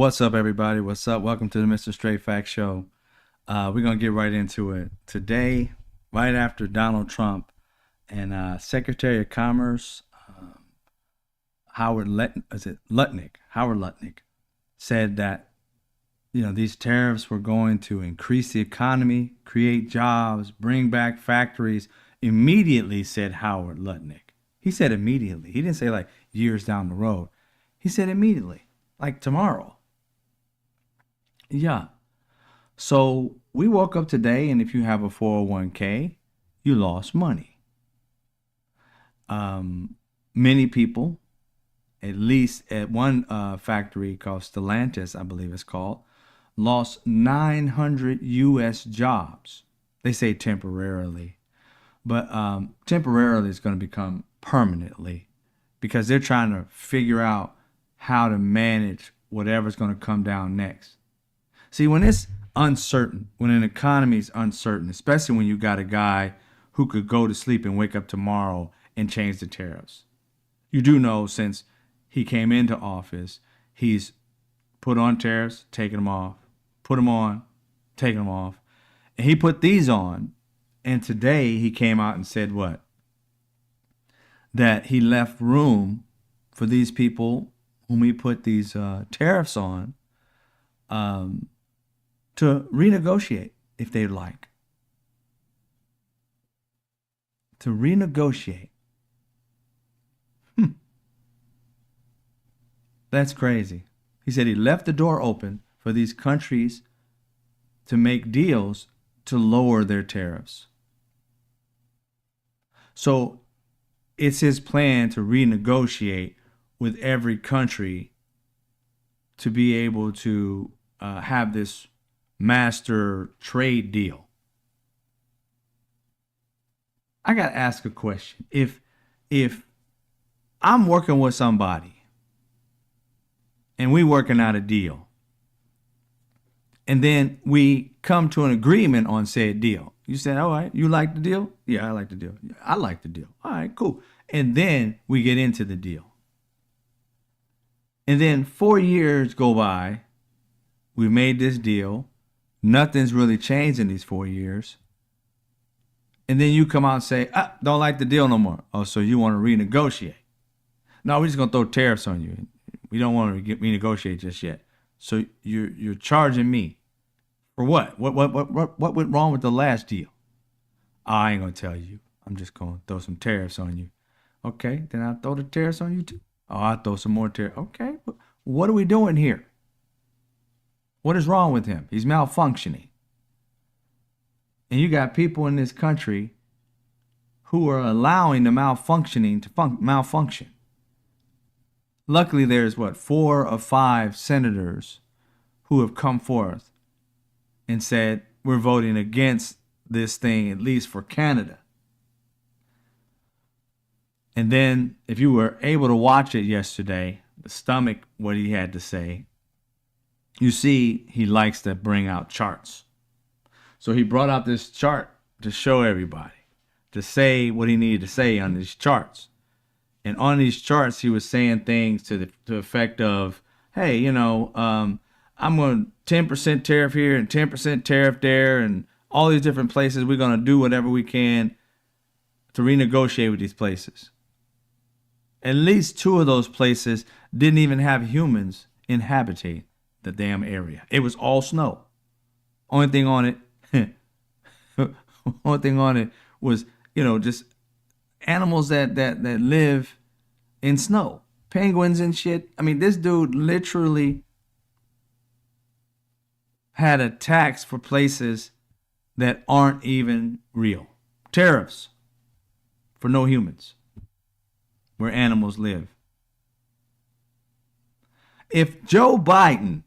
What's up, everybody? What's up? Welcome to the Mr. Straight Fact Show. We're going to get right into it. Today, right after Donald Trump and Secretary of Commerce Howard Lutnick said that these tariffs were going to increase the economy, create jobs, bring back factories. Immediately, said Howard Lutnick. He said immediately. He didn't say like years down the road. He said immediately, like tomorrow. Yeah. So we woke up today, and if you have a 401k, you lost money. Many people, at least at one factory called Stellantis, I believe it's called, lost 900 U.S. jobs. They say temporarily, but temporarily is going to become permanently because they're trying to figure out how to manage whatever's going to come down next. See, when it's uncertain, when an economy is uncertain, especially when you got a guy who could go to sleep and wake up tomorrow and change the tariffs. You do know since he came into office, he's put on tariffs, taken them off, put them on, taken them off. And he put these on. And today he came out and said what? That he left room for these people whom he put these tariffs on to renegotiate if they'd like. To renegotiate. That's crazy. He said he left the door open for these countries to make deals to lower their tariffs. So it's his plan to renegotiate with every country to be able to have this master trade deal. I got to ask a question. If I'm working with somebody and we working out a deal, and then we come to an agreement on said deal. You said, all right, you like the deal? Yeah, I like the deal. I like the deal. All right, cool. And then we get into the deal. And then 4 years go by. We made this deal. Nothing's really changed in these 4 years. And then you come out and say, don't like the deal no more. Oh, so you want to renegotiate. No, we're just going to throw tariffs on you. We don't want to renegotiate just yet. So you're charging me for what? What went wrong with the last deal? I ain't going to tell you. I'm just going to throw some tariffs on you. Okay, then I'll throw the tariffs on you too. Oh, I'll throw some more tariffs. Okay, what are we doing here? What is wrong with him? He's malfunctioning. And you got people in this country who are allowing the malfunctioning to malfunction. Luckily, there's 4 or 5 senators who have come forth and said, we're voting against this thing, at least for Canada. And then if you were able to watch it yesterday, the stomach, what he had to say, you see he likes to bring out charts. So he brought out this chart to show everybody, to say what he needed to say on these charts. And on these charts, he was saying things to the effect of, hey, I'm going 10% tariff here and 10% tariff there and all these different places. We're going to do whatever we can to renegotiate with these places. At least 2 of those places didn't even have humans inhabiting the damn area. It was all snow. Only thing on it was, just animals that live in snow, penguins and shit. I mean, this dude literally had a tax for places that aren't even real. Tariffs for no humans, where animals live. If Joe Biden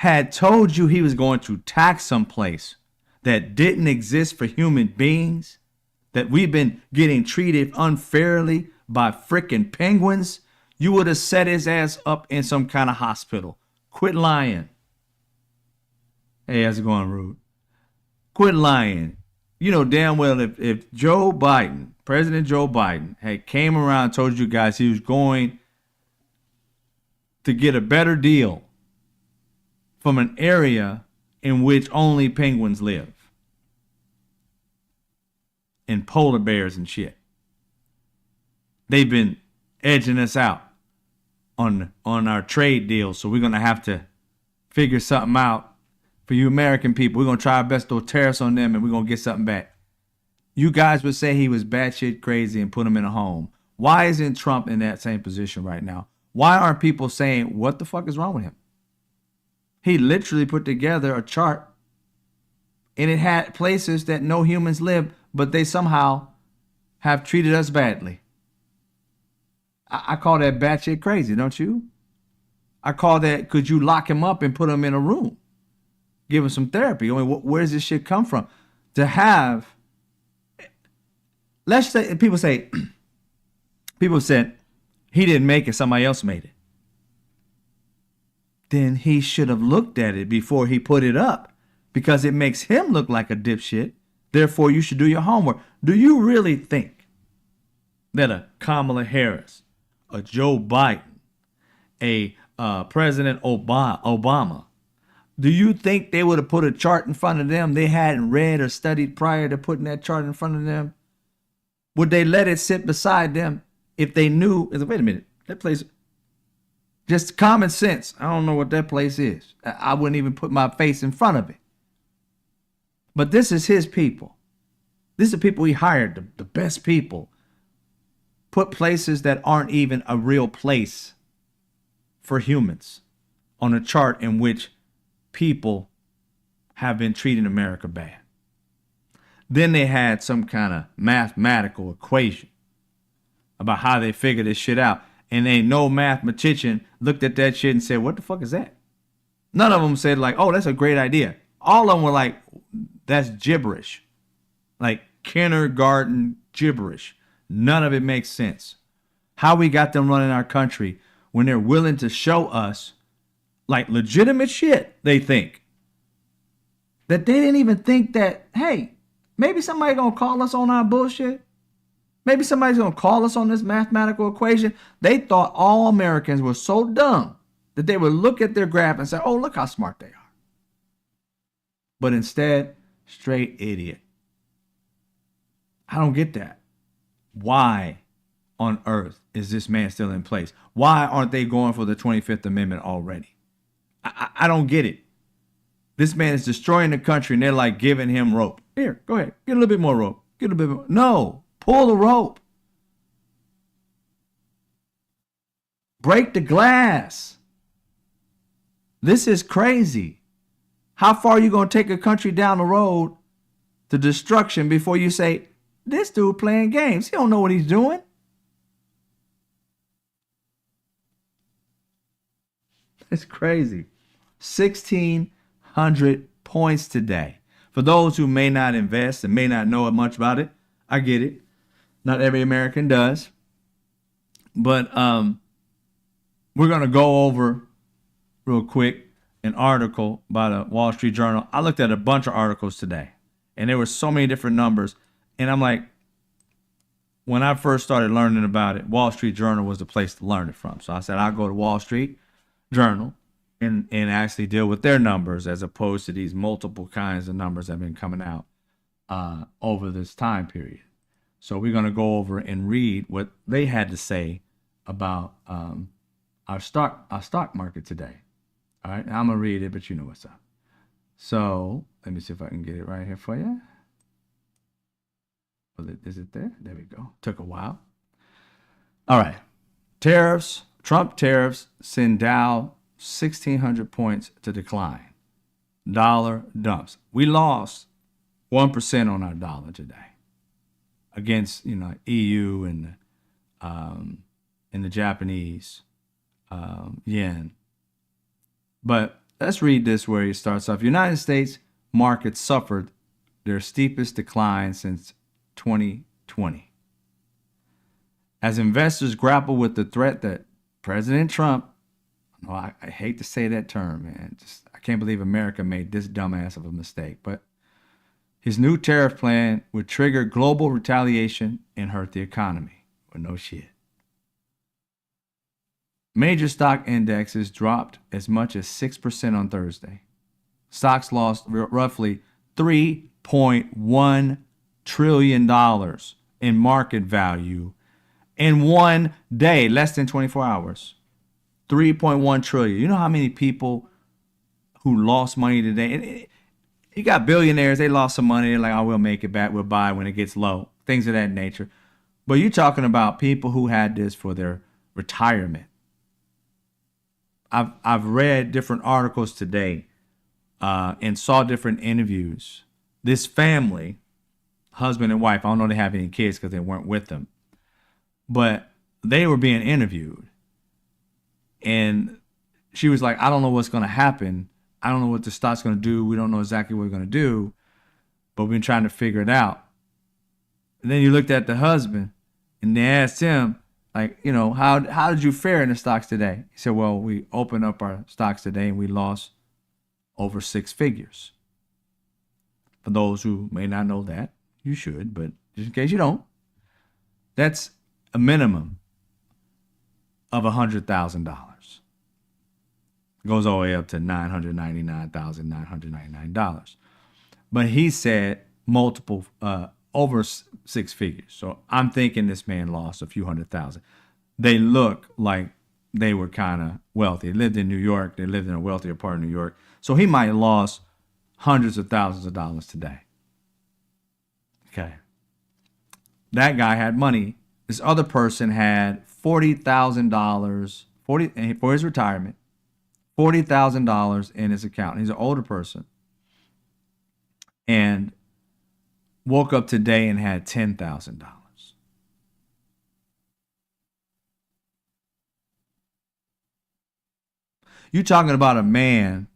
had told you he was going to tax some place that didn't exist for human beings, that we've been getting treated unfairly by frickin' penguins, you would have set his ass up in some kind of hospital. Quit lying. Hey, how's it going, Rude? Quit lying. You know damn well if Joe Biden, President Joe Biden, had came around and told you guys he was going to get a better deal from an area in which only penguins live and polar bears and shit. They've been edging us out on our trade deals, so we're going to have to figure something out for you American people. We're going to try our best to throw tariffs on them, and we're going to get something back. You guys would say he was batshit crazy and put him in a home. Why isn't Trump in that same position right now? Why aren't people saying, what the fuck is wrong with him? He literally put together a chart, and it had places that no humans live, but they somehow have treated us badly. I call that batshit crazy, don't you? I call that, could you lock him up and put him in a room? Give him some therapy. I mean, where does this shit come from? To have, let's say, people said he didn't make it, somebody else made it. Then he should have looked at it before he put it up, because it makes him look like a dipshit. Therefore, you should do your homework. Do you really think that a Kamala Harris, a Joe Biden, a President Obama, do you think they would have put a chart in front of them they hadn't read or studied prior to putting that chart in front of them? Would they let it sit beside them if they knew, wait a minute, that place, just common sense, I don't know what that place is. I wouldn't even put my face in front of it. But this is his people. This is the people he hired, the best people. Put places that aren't even a real place for humans on a chart in which people have been treating America bad. Then they had some kind of mathematical equation about how they figured this shit out. And ain't no mathematician looked at that shit and said, what the fuck is that? None of them said like, oh, that's a great idea. All of them were like, that's gibberish. Like kindergarten gibberish. None of it makes sense. How we got them running our country when they're willing to show us like legitimate shit, they think. That they didn't even think that, hey, maybe somebody gonna call us on our bullshit. Maybe somebody's gonna call us on this mathematical equation. They thought all Americans were so dumb that they would look at their graph and say, oh, look how smart they are. But instead, straight idiot. I don't get that. Why on earth is this man still in place? Why aren't they going for the 25th Amendment already? I don't get it. This man is destroying the country and they're like giving him rope. Here, go ahead. Get a little bit more rope. Get a little bit more. No, pull the rope. Break the glass. This is crazy. How far are you going to take a country down the road to destruction before you say, this dude playing games? He don't know what he's doing. It's crazy. 1,600 points today. For those who may not invest and may not know much about it, I get it. Not every American does. But we're going to go over real quick an article by the Wall Street Journal. I looked at a bunch of articles today, and there were so many different numbers. And I'm like, when I first started learning about it, Wall Street Journal was the place to learn it from. So I said, I'll go to Wall Street Journal and actually deal with their numbers as opposed to these multiple kinds of numbers that have been coming out over this time period. So we're going to go over and read what they had to say about our stock market today. All right, now I'm going to read it, but you know what's up. So let me see if I can get it right here for you. Is it there? There we go. Took a while. All right. Tariffs. Trump tariffs send Dow 1,600 points to decline. Dollar dumps. We lost 1% on our dollar today against EU and the Japanese yen. But let's read this where he starts off. United States markets suffered their steepest decline since 2020. As investors grapple with the threat that President Trump, I hate to say that term, man. I can't believe America made this dumbass of a mistake. But his new tariff plan would trigger global retaliation and hurt the economy. Well, no shit. Major stock indexes dropped as much as 6% on Thursday. Stocks lost roughly $3.1 trillion in market value in one day, less than 24 hours. 3.1 trillion. You know how many people who lost money today? And you got billionaires, they lost some money. They're like, oh, we'll make it back. We'll buy when it gets low. Things of that nature. But you're talking about people who had this for their retirement. I've read different articles today and saw different interviews. This family, husband and wife, I don't know if they have any kids because they weren't with them, but they were being interviewed. And she was like, I don't know what's going to happen. I don't know what the stock's going to do. We don't know exactly what we're going to do, but we've been trying to figure it out. And then you looked at the husband and they asked him, like, you know, how did you fare in the stocks today? He said, well, we opened up our stocks today and we lost over six figures. For those who may not know that, you should, but just in case you don't, that's a minimum of $100,000. Goes all the way up to $999,999. But he said multiple, over six figures. So I'm thinking this man lost a few $100,000. They look like they were kind of wealthy. They lived in New York. They lived in a wealthier part of New York. So he might have lost hundreds of thousands of dollars today. Okay. That guy had money. This other person had $40,000 for his retirement, $40,000 in his account. He's an older person. And woke up today and had $10,000. You're talking about a man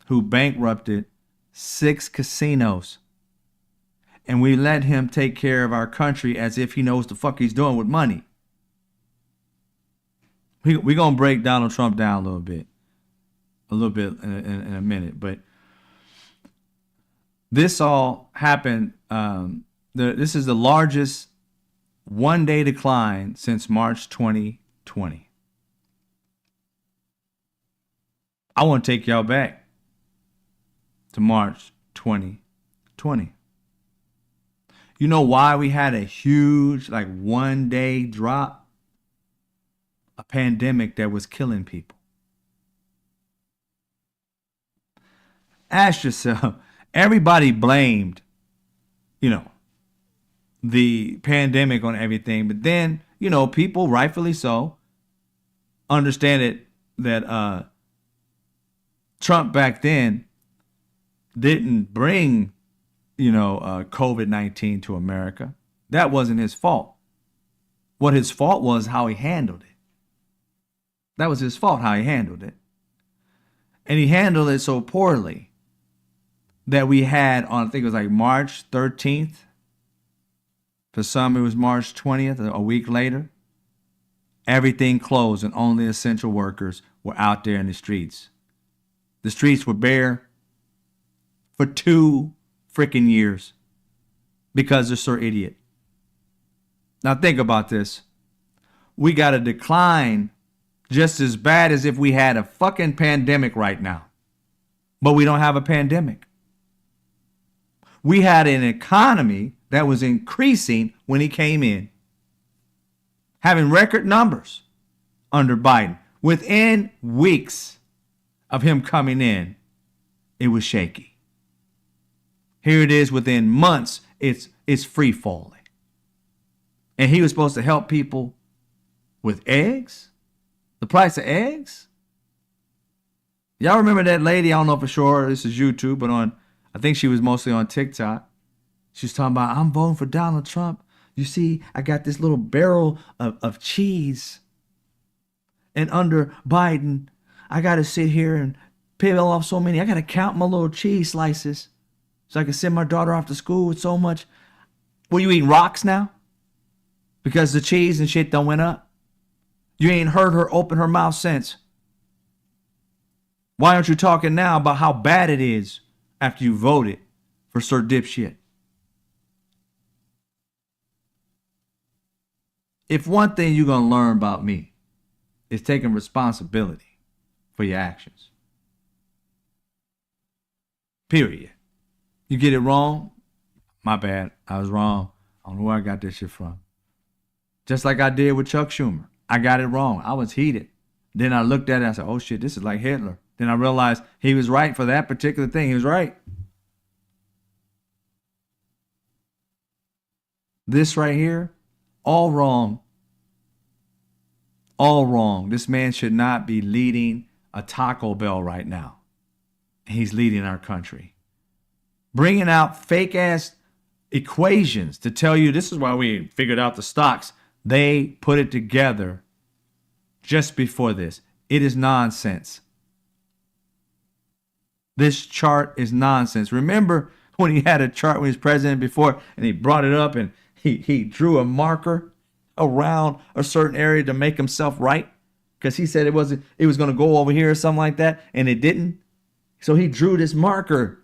who bankrupted 6 casinos. And we let him take care of our country as if he knows the fuck he's doing with money. We're going to break Donald Trump down a little bit in a minute. But this all happened. This is the largest one-day decline since March 2020. I want to take y'all back to March 2020. You know why we had a huge, like, one-day drop? A pandemic that was killing people. Ask yourself, everybody blamed, you know, the pandemic on everything. But then, you know, people, rightfully so, understand it that Trump back then didn't bring, you know, COVID-19 to America. That wasn't his fault. What his fault was how he handled it. That was his fault, how he handled it. And he handled it so poorly that we had on, I think it was like March 13th. For some, it was March 20th, a week later. Everything closed and only essential workers were out there in the streets. The streets were bare for 2 freaking years because they're so idiot. Now think about this. We got a decline just as bad as if we had a fucking pandemic right now. But we don't have a pandemic. We had an economy that was increasing when he came in, having record numbers under Biden. Within weeks of him coming in, it was shaky. Here it is within months, it's free falling. And he was supposed to help people with eggs, the price of eggs. Y'all remember that lady? I don't know for sure. This is YouTube, but I think she was mostly on TikTok. She was talking about, I'm voting for Donald Trump. You see, I got this little barrel of cheese. And under Biden, I got to sit here and peel off so many. I got to count my little cheese slices so I can send my daughter off to school with so much. Well, you eating rocks now? Because the cheese and shit done went up? You ain't heard her open her mouth since. Why aren't you talking now about how bad it is after you voted for Sir Dipshit? If one thing you're going to learn about me is taking responsibility for your actions. Period. You get it wrong, my bad. I was wrong. I don't know where I got this shit from. Just like I did with Chuck Schumer. I got it wrong. I was heated. Then I looked at it and I said, oh shit, this is like Hitler. Then I realized he was right for that particular thing. He was right. This right here, all wrong. All wrong. This man should not be leading a Taco Bell right now. He's leading our country. Bringing out fake ass equations to tell you this is why we figured out the stocks. They put it together just before this. It is nonsense. This chart is nonsense. Remember when he had a chart when he was president before and he brought it up and he drew a marker around a certain area to make himself right? Because he said it was going to go over here or something like that, and it didn't. So he drew this marker.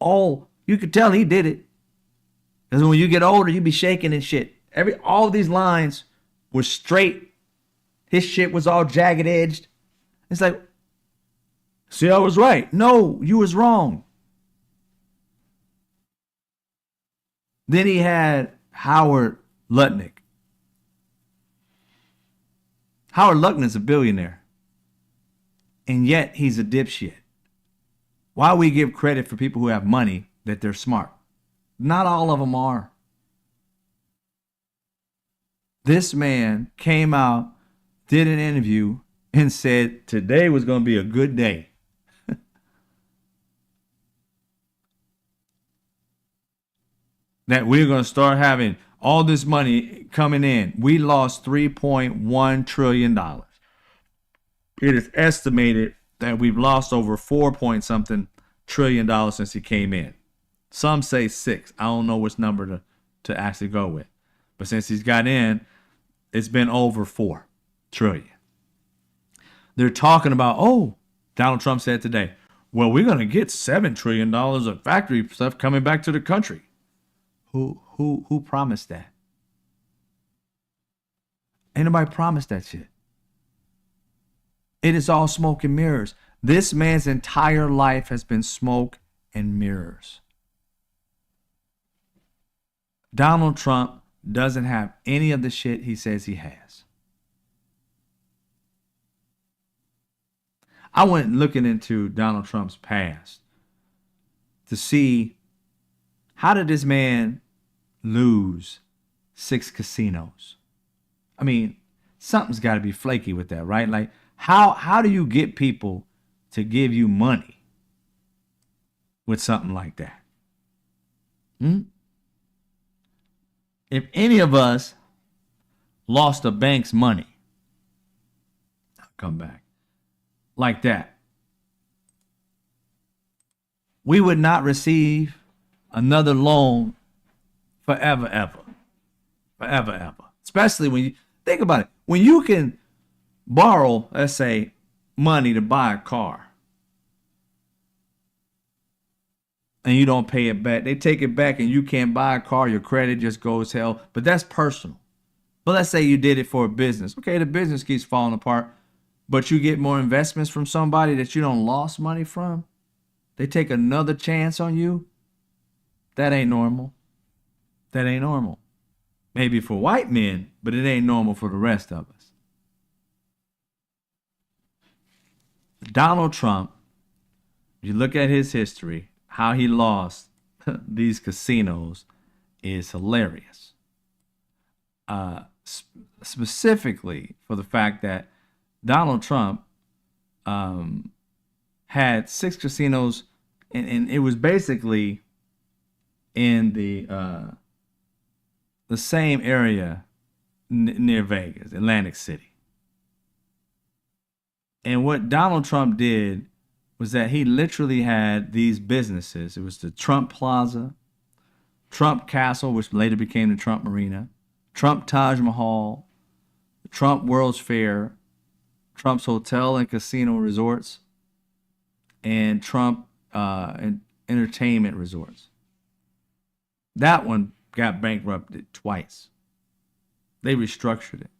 Oh, you could tell he did it. Because when you get older, you be shaking and shit. All of these lines were straight. His shit was all jagged edged. It's like, see, I was right. No, you was wrong. Then he had Howard Lutnick. Howard Lutnick's a billionaire. And yet he's a dipshit. Why we give credit for people who have money that they're smart? Not all of them are. This man came out, did an interview, and said today was going to be a good day. That we're going to start having all this money coming in. We lost $3.1 trillion. It is estimated that we've lost over 4 point something trillion dollars since he came in. Some say 6. I don't know which number to actually go with. But since he's got in, it's been over 4 trillion. They're talking about, Donald Trump said today, well, we're going to get $7 trillion of factory stuff coming back to the country. Who promised that? Ain't nobody promised that shit. It is all smoke and mirrors. This man's entire life has been smoke and mirrors. Donald Trump doesn't have any of the shit he says he has. I went looking into Donald Trump's past to see how did this man lose 6 casinos? I mean, something's got to be flaky with that, right? Like, how do you get people to give you money with something like that? If any of us lost a bank's money, I'll come back, like that, we would not receive another loan forever, ever. Forever, ever. Especially when you think about it. When you can borrow, let's say, money to buy a car, and you don't pay it back, they take it back and you can't buy a car, your credit just goes hell. But that's personal. But let's say you did it for a business. Okay, the business keeps falling apart, but you get more investments from somebody that you don't lost money from. They take another chance on you. That ain't normal. That ain't normal. Maybe for white men, but it ain't normal for the rest of us. Donald Trump, you look at his history, how he lost these casinos is hilarious. Specifically for the fact that Donald Trump had 6 casinos, and it was basically in the same area near Vegas, Atlantic City. And what Donald Trump did was that he literally had these businesses. It was the Trump Plaza, Trump Castle, which later became the Trump Marina, Trump Taj Mahal, Trump World's Fair, Trump's Hotel and Casino Resorts, and Trump Entertainment Resorts. That one got bankrupted twice. They restructured it.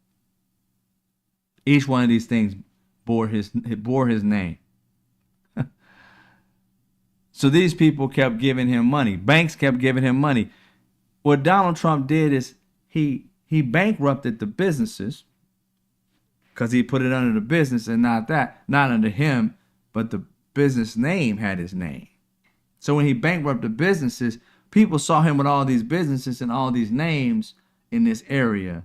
Each one of these things bore his name. So these people kept giving him money. Banks kept giving him money. What Donald Trump did is he bankrupted the businesses because he put it under the business and not under him, but the business name had his name. So when he bankrupted businesses, people saw him with all these businesses and all these names in this area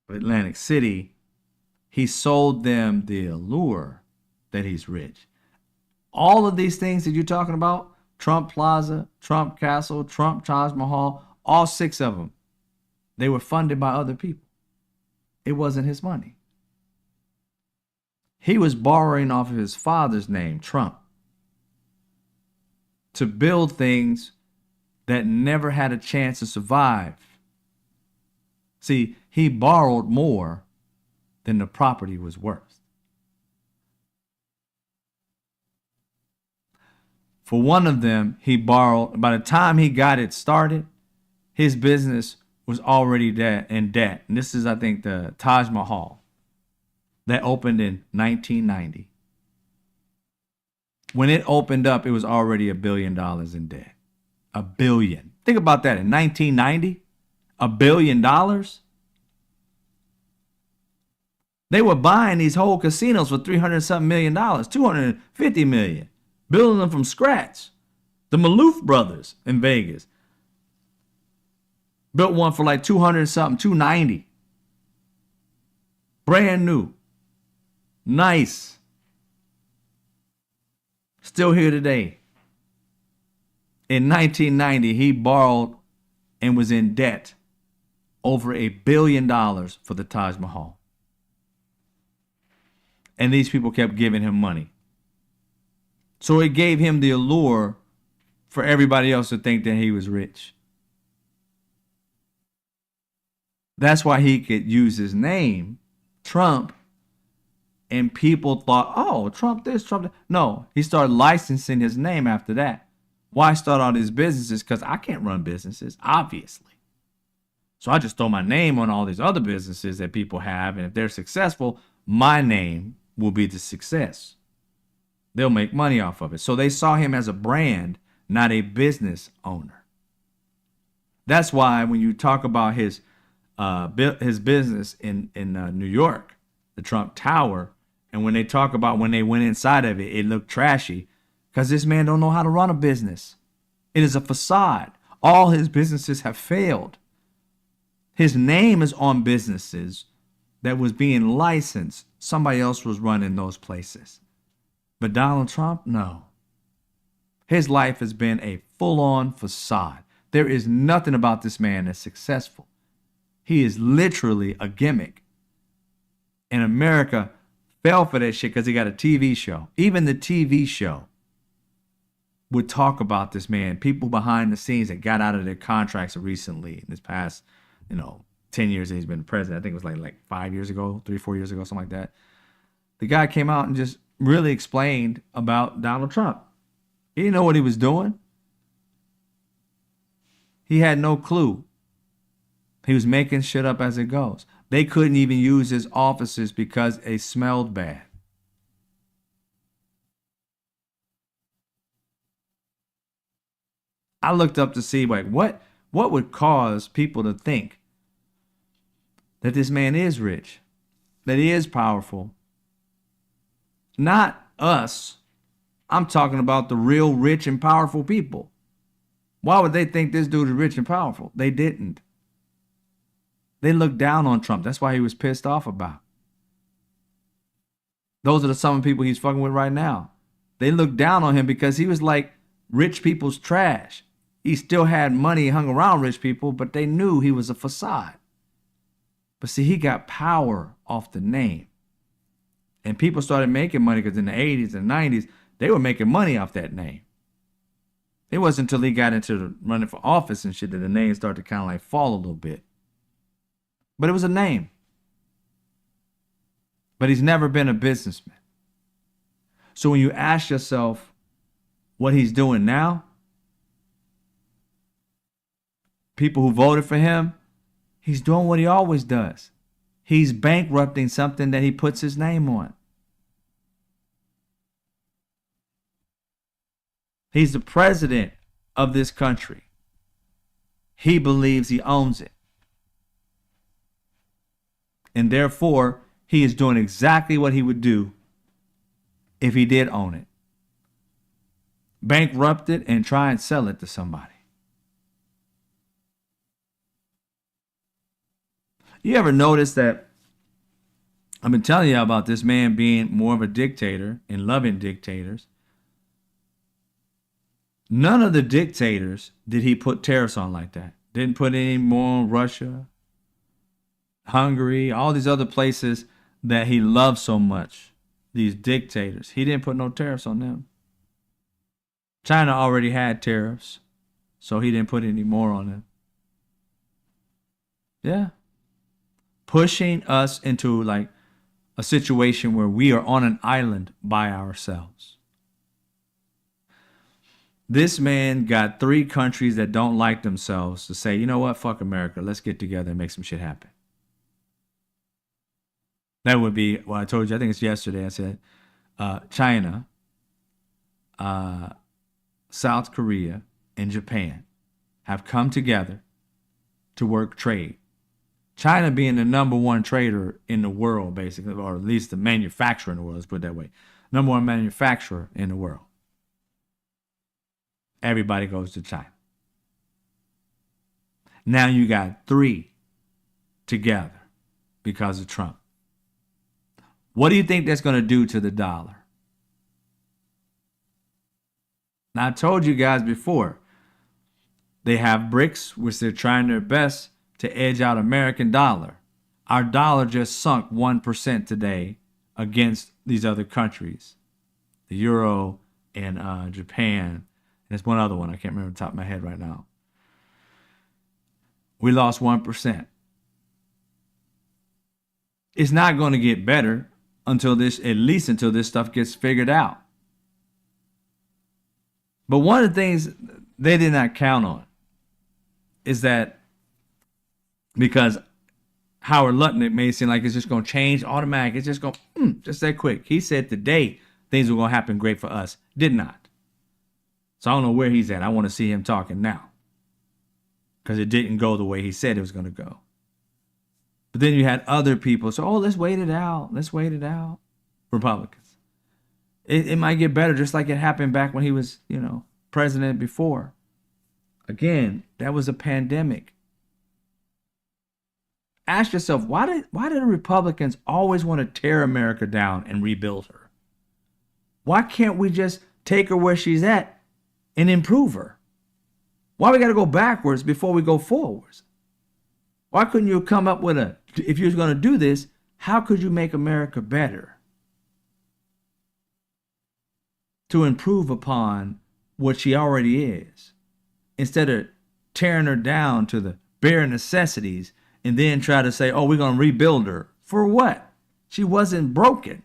of Atlantic City. He sold them the allure that he's rich. All of these things that you're talking about, Trump Plaza, Trump Castle, Trump Taj Mahal, all 6 of them, they were funded by other people. It wasn't his money. He was borrowing off of his father's name, Trump, to build things that never had a chance to survive. See, he borrowed more than the property was worth. For one of them, he borrowed, by the time he got it started, his business was already in debt. And this is, I think, the Taj Mahal that opened in 1990. When it opened up, it was already $1 billion in debt. $1 billion. Think about that. In 1990, $1 billion. They were buying these whole casinos for $300-something million, $250 million, building them from scratch. The Maloof brothers in Vegas built one for like 200-something, 290. Brand new. Nice. Still here today. In 1990, he borrowed and was in debt over $1 billion for the Taj Mahal. And these people kept giving him money. So it gave him the allure for everybody else to think that he was rich. That's why he could use his name, Trump, and people thought, oh, Trump this, Trump that. No, he started licensing his name after that. Why start all these businesses? Because I can't run businesses, obviously. So I just throw my name on all these other businesses that people have, and if they're successful, my name will be the success. They'll make money off of it. So they saw him as a brand, not a business owner. That's why when you talk about his business in New York, the Trump Tower, and when they talk about when they went inside of it, it looked trashy because this man don't know how to run a business. It is a facade. All his businesses have failed. His name is on businesses that was being licensed. Somebody else was running those places. But Donald Trump, no. His life has been a full-on facade. There is nothing about this man that's successful. He is literally a gimmick. And America fell for that shit because he got a TV show. Even the TV show would talk about this man. People behind the scenes that got out of their contracts recently in this past, 10 years that he's been president. I think it was like 5 years ago, 3-4 years ago, something like that. The guy came out and just really explained about Donald Trump. He didn't know what he was doing. He had no clue. He was making shit up as it goes. They couldn't even use his offices because they smelled bad. I looked up to see what would cause people to think that this man is rich, that he is powerful. Not us. I'm talking about the real rich and powerful people. Why would they think this dude is rich and powerful? They didn't. They looked down on Trump. That's why he was pissed off about. Those are some of the people he's fucking with right now. They looked down on him because he was like rich people's trash. He still had money, hung around rich people, but they knew he was a facade. But see, he got power off the name. And people started making money because in the 80s and 90s, they were making money off that name. It wasn't until he got into running for office and shit that the name started to kind of like fall a little bit. But it was a name. But he's never been a businessman. So when you ask yourself what he's doing now, people who voted for him, he's doing what he always does. He's bankrupting something that he puts his name on. He's the president of this country. He believes he owns it. And therefore, he is doing exactly what he would do if he did own it. Bankrupt it and try and sell it to somebody. You ever notice that I've been telling you about this man being more of a dictator and loving dictators? None of the dictators did he put tariffs on like that. Didn't put any more on Russia, Hungary, all these other places that he loves so much. These dictators. He didn't put no tariffs on them. China already had tariffs, so he didn't put any more on them. Yeah. Pushing us into like a situation where we are on an island by ourselves. This man got 3 countries that don't like themselves to say, you know what, fuck America, let's get together and make some shit happen. That would be, well, I told you, I think it's yesterday, I said China, South Korea, and Japan have come together to work trade. China being the number 1 trader in the world, basically, or at least the manufacturer in the world, let's put it that way. Number 1 manufacturer in the world. Everybody goes to China. Now you got 3 together because of Trump. What do you think that's going to do to the dollar? Now, I told you guys before, they have BRICS, which they're trying their best to edge out American dollar. Our dollar just sunk 1% today against these other countries. The euro and Japan. There's one other one. I can't remember the top of my head right now. We lost 1%. It's not going to get better until this, at least until this stuff gets figured out. But one of the things they did not count on is that because Howard Lutnick, it may seem like it's just going to change automatic. It's just going just that quick. He said today things were going to happen great for us. Did not. So I don't know where he's at. I want to see him talking now. Because it didn't go the way he said it was going to go. But then you had other people. So, let's wait it out. Let's wait it out. Republicans. It might get better just like it happened back when he was, president before. Again, that was a pandemic. Ask yourself, why do the Republicans always want to tear America down and rebuild her? Why can't we just take her where she's at and improve her? Why we got to go backwards before we go forwards? Why couldn't you come up with if you was going to do this, how could you make America better? To improve upon what she already is. Instead of tearing her down to the bare necessities and then try to say, we're going to rebuild her. For what? She wasn't broken.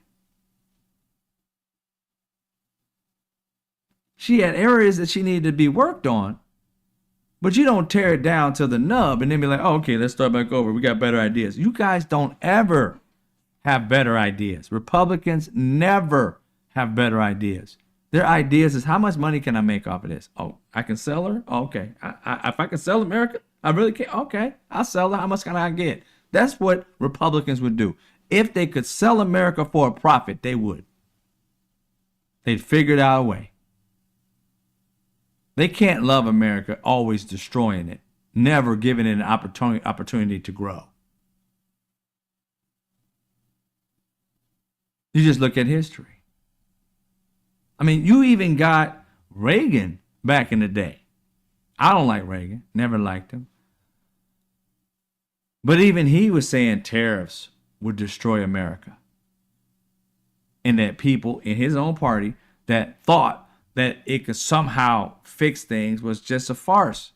She had areas that she needed to be worked on. But you don't tear it down to the nub and then be like, okay, let's start back over. We got better ideas. You guys don't ever have better ideas. Republicans never have better ideas. Their ideas is, how much money can I make off of this? I can sell her? Okay. If I can sell America, I really can. Okay, I'll sell her. How much can I get? That's what Republicans would do. If they could sell America for a profit, they would. They'd figured out a way. They can't love America, always destroying it, never giving it an opportunity to grow. You just look at history. I mean, you even got Reagan back in the day. I don't like Reagan, never liked him. But even he was saying tariffs would destroy America. And that people in his own party that thought that it could somehow fix things was just a farce.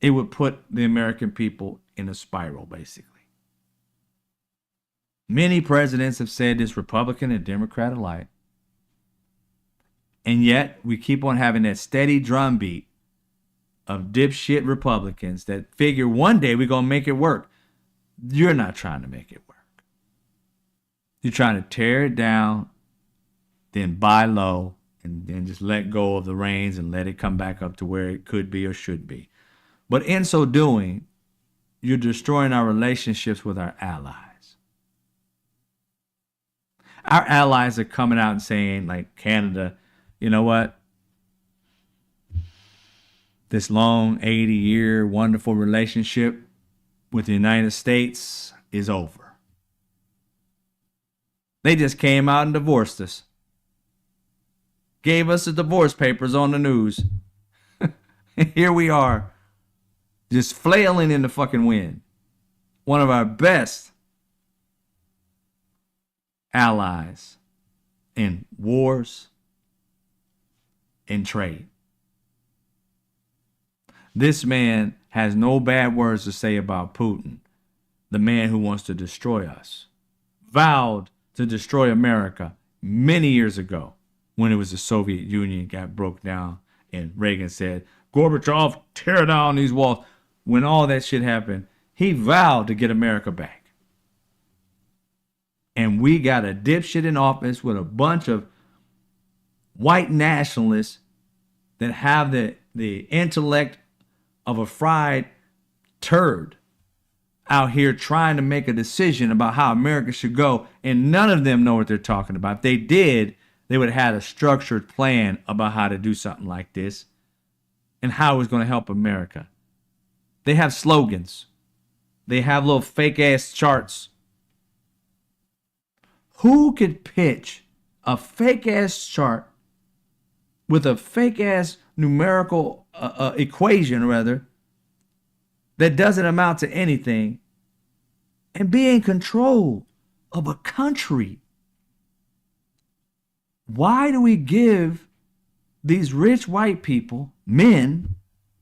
It would put the American people in a spiral, basically. Many presidents have said this, Republican and Democrat alike. And yet we keep on having that steady drumbeat of dipshit Republicans that figure one day we're going to make it work. You're not trying to make it work. You're trying to tear it down, then buy low, and then just let go of the reins and let it come back up to where it could be or should be. But in so doing, you're destroying our relationships with our allies. Our allies are coming out and saying, like Canada, you know what? This long 80-year wonderful relationship with the United States is over. They just came out and divorced us. Gave us the divorce papers on the news. Here we are, just flailing in the fucking wind. One of our best allies in wars and trade. This man has no bad words to say about Putin, the man who wants to destroy us. Vowed to destroy America many years ago when it was the Soviet Union got broke down and Reagan said, Gorbachev, tear down these walls. When all that shit happened, he vowed to get America back. And we got a dipshit in office with a bunch of white nationalists that have the intellect of a fried turd out here trying to make a decision about how America should go, and none of them know what they're talking about. If they did, they would have had a structured plan about how to do something like this and how it was going to help America. They have slogans. They have little fake-ass charts. Who could pitch a fake-ass chart with a fake-ass numerical equation, rather, that doesn't amount to anything and be in control of a country? Why do we give these rich white people, men,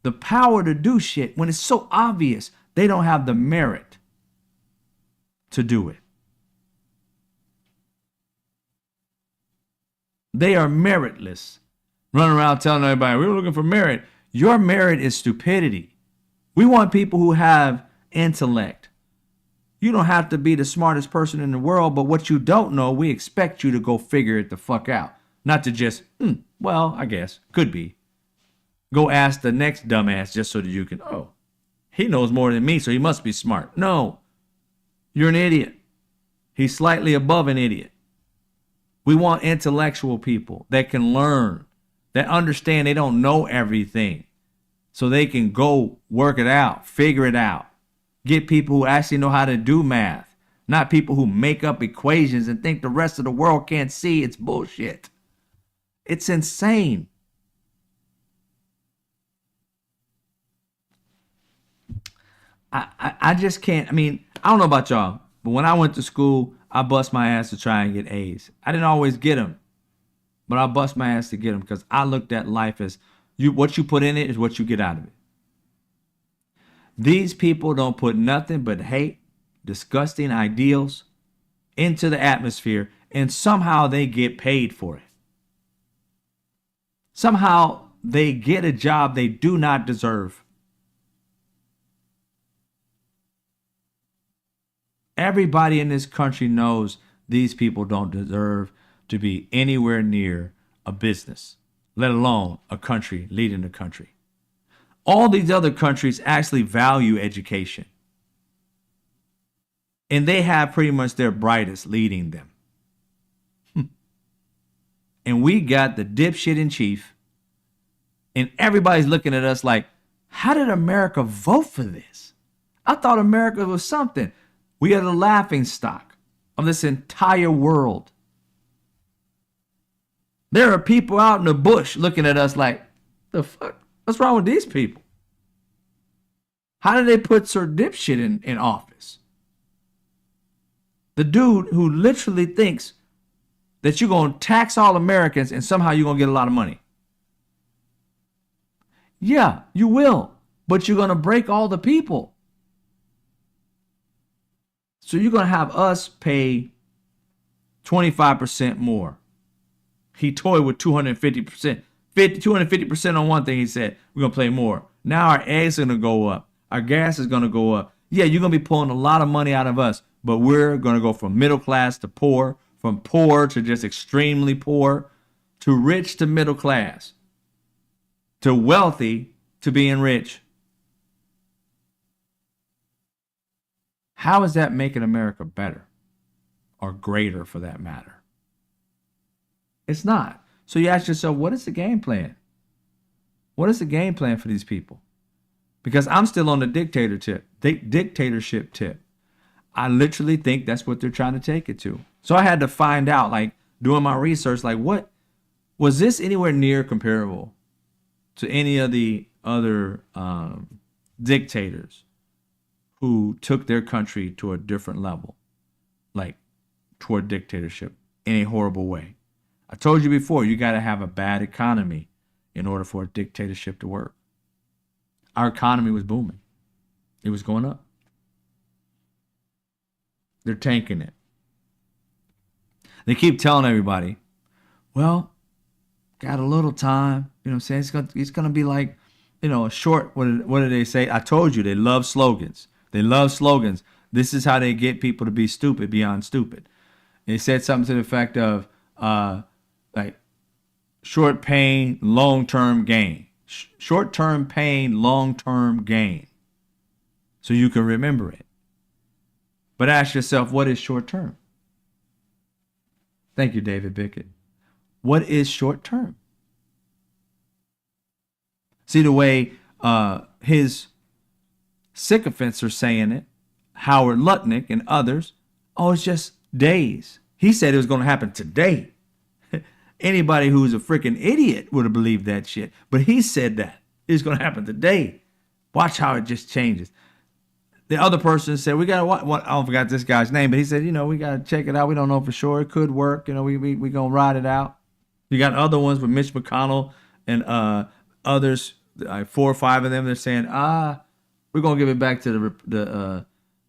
the power to do shit when it's so obvious they don't have the merit to do it? They are meritless. Running around telling everybody, we're looking for merit. Your merit is stupidity. We want people who have intellect. You don't have to be the smartest person in the world, but what you don't know, we expect you to go figure it the fuck out. Not to just, well, I guess, could be. Go ask the next dumbass just so that you can, oh, he knows more than me, so he must be smart. No, you're an idiot. He's slightly above an idiot. We want intellectual people that can learn, that understand they don't know everything, so they can go work it out, figure it out. Get people who actually know how to do math, not people who make up equations and think the rest of the world can't see. It's bullshit. It's insane. I just can't. I mean, I don't know about y'all, but when I went to school, I bust my ass to try and get A's. I didn't always get them, but I bust my ass to get them because I looked at life as what you put in it is what you get out of it. These people don't put nothing but hate, disgusting ideals into the atmosphere, and somehow they get paid for it. Somehow they get a job they do not deserve. Everybody in this country knows these people don't deserve to be anywhere near a business, let alone a country leading the country. All these other countries actually value education. And they have pretty much their brightest leading them. And we got the dipshit in chief. And everybody's looking at us like, how did America vote for this? I thought America was something. We are the laughing stock of this entire world. There are people out in the bush looking at us like, the fuck? What's wrong with these people? How did they put Sir Dipshit in office? The dude who literally thinks that you're going to tax all Americans and somehow you're going to get a lot of money. Yeah, you will, but you're going to break all the people. So you're going to have us pay 25% more. He toyed with 250%. 250% on one thing, he said. We're going to pay more. Now our eggs are going to go up. Our gas is going to go up. Yeah, you're going to be pulling a lot of money out of us, but we're going to go from middle class to poor, from poor to just extremely poor, to rich to middle class, to wealthy to being rich. How is that making America better or greater for that matter? It's not. So you ask yourself, what is the game plan? What is the game plan for these people? Because I'm still on the dictatorship tip. I literally think that's what they're trying to take it to. So I had to find out, like doing my research, like what was this anywhere near comparable to any of the other dictators who took their country to a different level, like toward dictatorship in a horrible way. I told you before, you got to have a bad economy in order for a dictatorship to work. Our economy was booming. It was going up. They're tanking it. They keep telling everybody, well, got a little time. You know what I'm saying? It's gonna be like, a short, what did they say? I told you, they love slogans. They love slogans. This is how they get people to be stupid beyond stupid. They said something to the effect of, like, short pain, long-term gain. Short-term pain, long-term gain. So you can remember it. But ask yourself, what is short-term? Thank you, David Bickett. What is short-term? See the way his sycophants are saying it, Howard Lutnick and others, it's just days. He said it was going to happen today. Anybody who's a freaking idiot would have believed that shit. But he said that it's going to happen today. Watch how it just changes. The other person said, we got to, I forgot this guy's name, but he said, we got to check it out. We don't know for sure. It could work. We going to ride it out. You got other ones with Mitch McConnell and others, 4 or 5 of them. They're saying, we're going to give it back to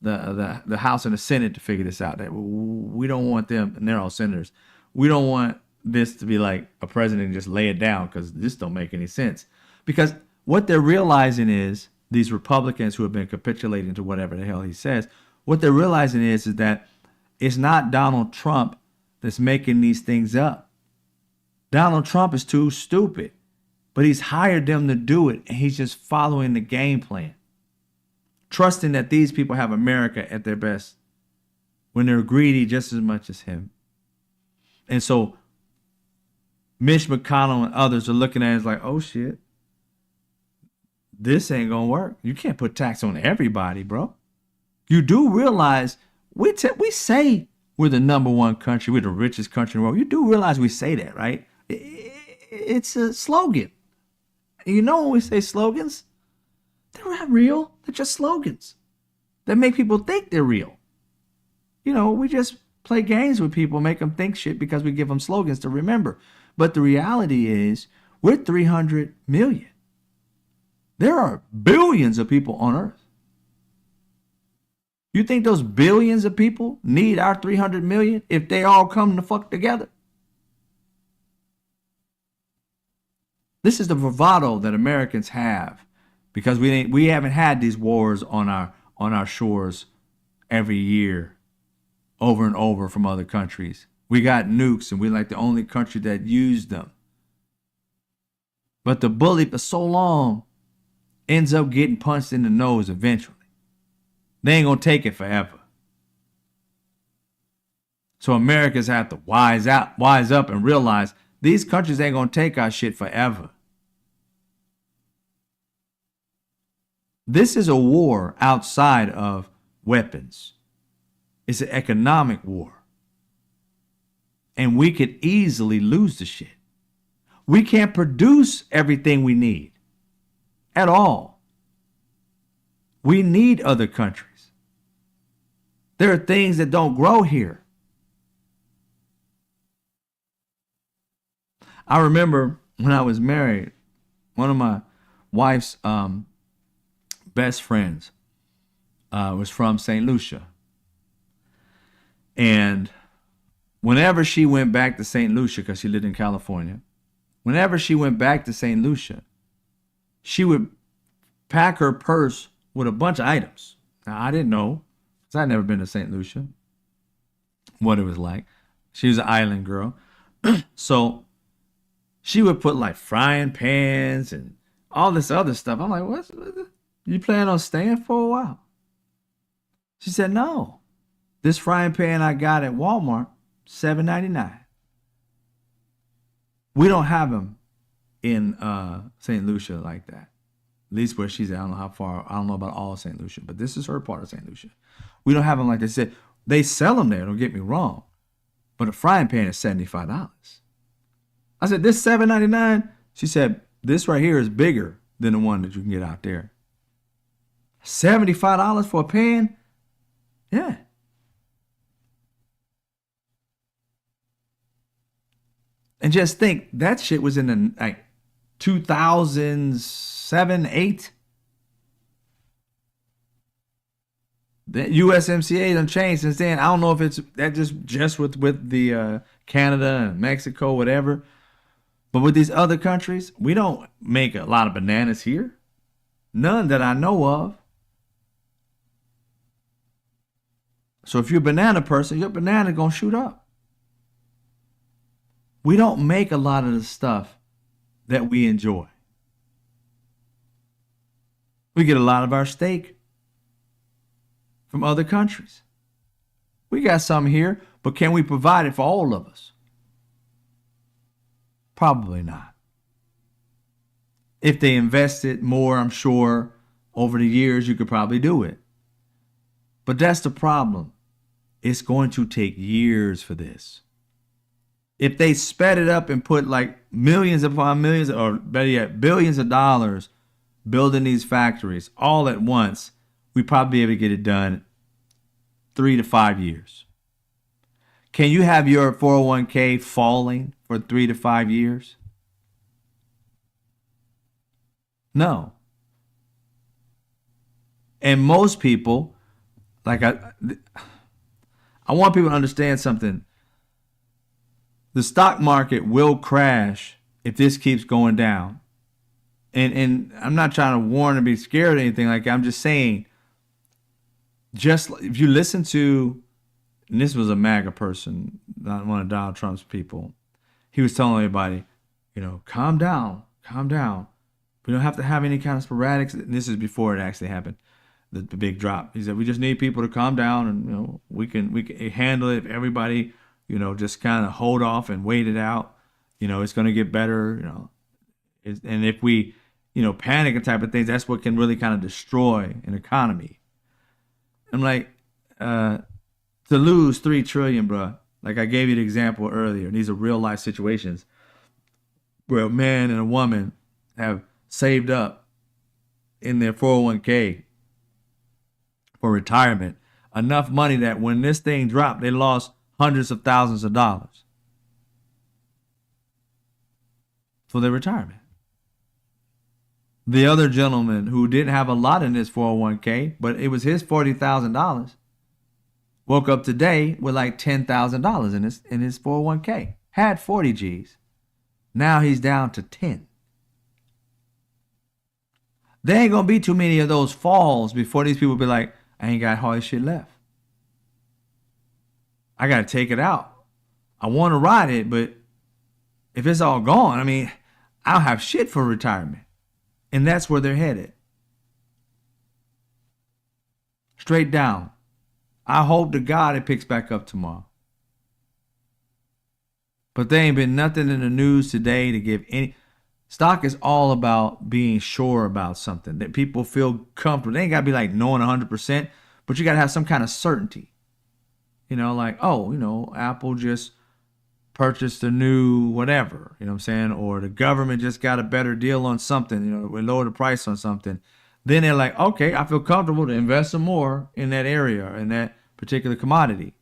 the House and the Senate to figure this out. We don't want them, and they're all senators. We don't want this to be like a president and just lay it down because this don't make any sense. Because what they're realizing is, these Republicans who have been capitulating to whatever the hell he says, what they're realizing is that it's not Donald Trump that's making these things up. Donald Trump is too stupid, but he's hired them to do it, and he's just following the game plan, trusting that these people have America at their best when they're greedy just as much as him. And so Mitch McConnell and others are looking at it as like, oh shit, this ain't gonna work. You can't put tax on everybody, bro. You do realize we say we're the number one country, we're the richest country in the world. You do realize we say that, right? It's a slogan. You know when we say slogans, they're not real. They're just slogans that make people think they're real. We just play games with people, make them think shit because we give them slogans to remember. But the reality is we're 300 million. There are billions of people on Earth. You think those billions of people need our 300 million if they all come the fuck together? This is the bravado that Americans have because we haven't had these wars on our shores every year over and over from other countries. We got nukes and we're like the only country that used them. But the bully for so long ends up getting punched in the nose eventually. They ain't gonna take it forever. So Americans have to wise up and realize these countries ain't gonna take our shit forever. This is a war outside of weapons. It's an economic war. And we could easily lose the shit. We can't produce everything we need at all. We need other countries. There are things that don't grow here. I remember when I was married, one of my wife's best friends was from St. Lucia. And whenever she went back to St. Lucia, because she lived in California, whenever she went back to St. Lucia, she would pack her purse with a bunch of items. Now, I didn't know, because I'd never been to St. Lucia, what it was like. She was an island girl. So She would put like frying pans and all this other stuff. I'm like, you plan on staying for a while? She said, no. This frying pan I got at Walmart, $7.99. We don't have them in St. Lucia like that. At least where she's at. I don't know how far. I don't know about all of St. Lucia, but this is her part of St. Lucia. We don't have them like they said. They sell them there. Don't get me wrong, but a frying pan is $75. I said, this $7.99. She said, this right here is bigger than the one that you can get out there. $75 for a pan? Yeah. And just think, that shit was in the like 2007, 8. The USMCA done changed since then. I don't know if it's that just with the Canada and Mexico, whatever. But with these other countries, we don't make a lot of bananas here. None that I know of. So if you're a banana person, your banana gonna shoot up. We don't make a lot of the stuff that we enjoy. We get a lot of our steak from other countries. We got some here, but can we provide it for all of us? Probably not. If they invested more, I'm sure, over the years, you could probably do it. But that's the problem. It's going to take years for this. If they sped it up and put like millions upon millions, or better yet, billions of dollars building these factories all at once, we'd probably be able to get it done 3 to 5 years. Can you have your 401k falling for 3 to 5 years? No. And most people, like I want people to understand something. The stock market will crash if this keeps going down. And I'm not trying to warn or be scared or anything like that. I'm just saying, just if you listen to, and this was a MAGA person, not one of Donald Trump's people, he was telling everybody, calm down, calm down. We don't have to have any kind of sporadic. This is before it actually happened, the big drop. He said, we just need people to calm down, and we can handle it if everybody just kind of hold off and wait it out. It's going to get better. And if we panic and type of things, that's what can really kind of destroy an economy. I'm like, to lose $3 trillion, bro. Like I gave you the example earlier. These are real life situations where a man and a woman have saved up in their 401k for retirement enough money that when this thing dropped, they lost hundreds of thousands of dollars for their retirement. The other gentleman who didn't have a lot in his 401k, but it was his $40,000, woke up today with like $10,000 in his 401k. Had 40 G's. Now he's down to 10. There ain't gonna be too many of those falls before these people be like, I ain't got hardly shit left. I gotta take it out. I want to ride it, but if it's all gone, I don't have shit for retirement. And that's where they're headed. Straight down. I hope to God it picks back up tomorrow. But there ain't been nothing in the news today to give any. Stock is all about being sure about something, that people feel comfortable. They ain't got to be like knowing 100%, but you got to have some kind of certainty. Apple just purchased a new whatever, what I'm saying? Or the government just got a better deal on something, we lower the price on something. Then they're like, okay, I feel comfortable to invest some more in that area, in that particular commodity.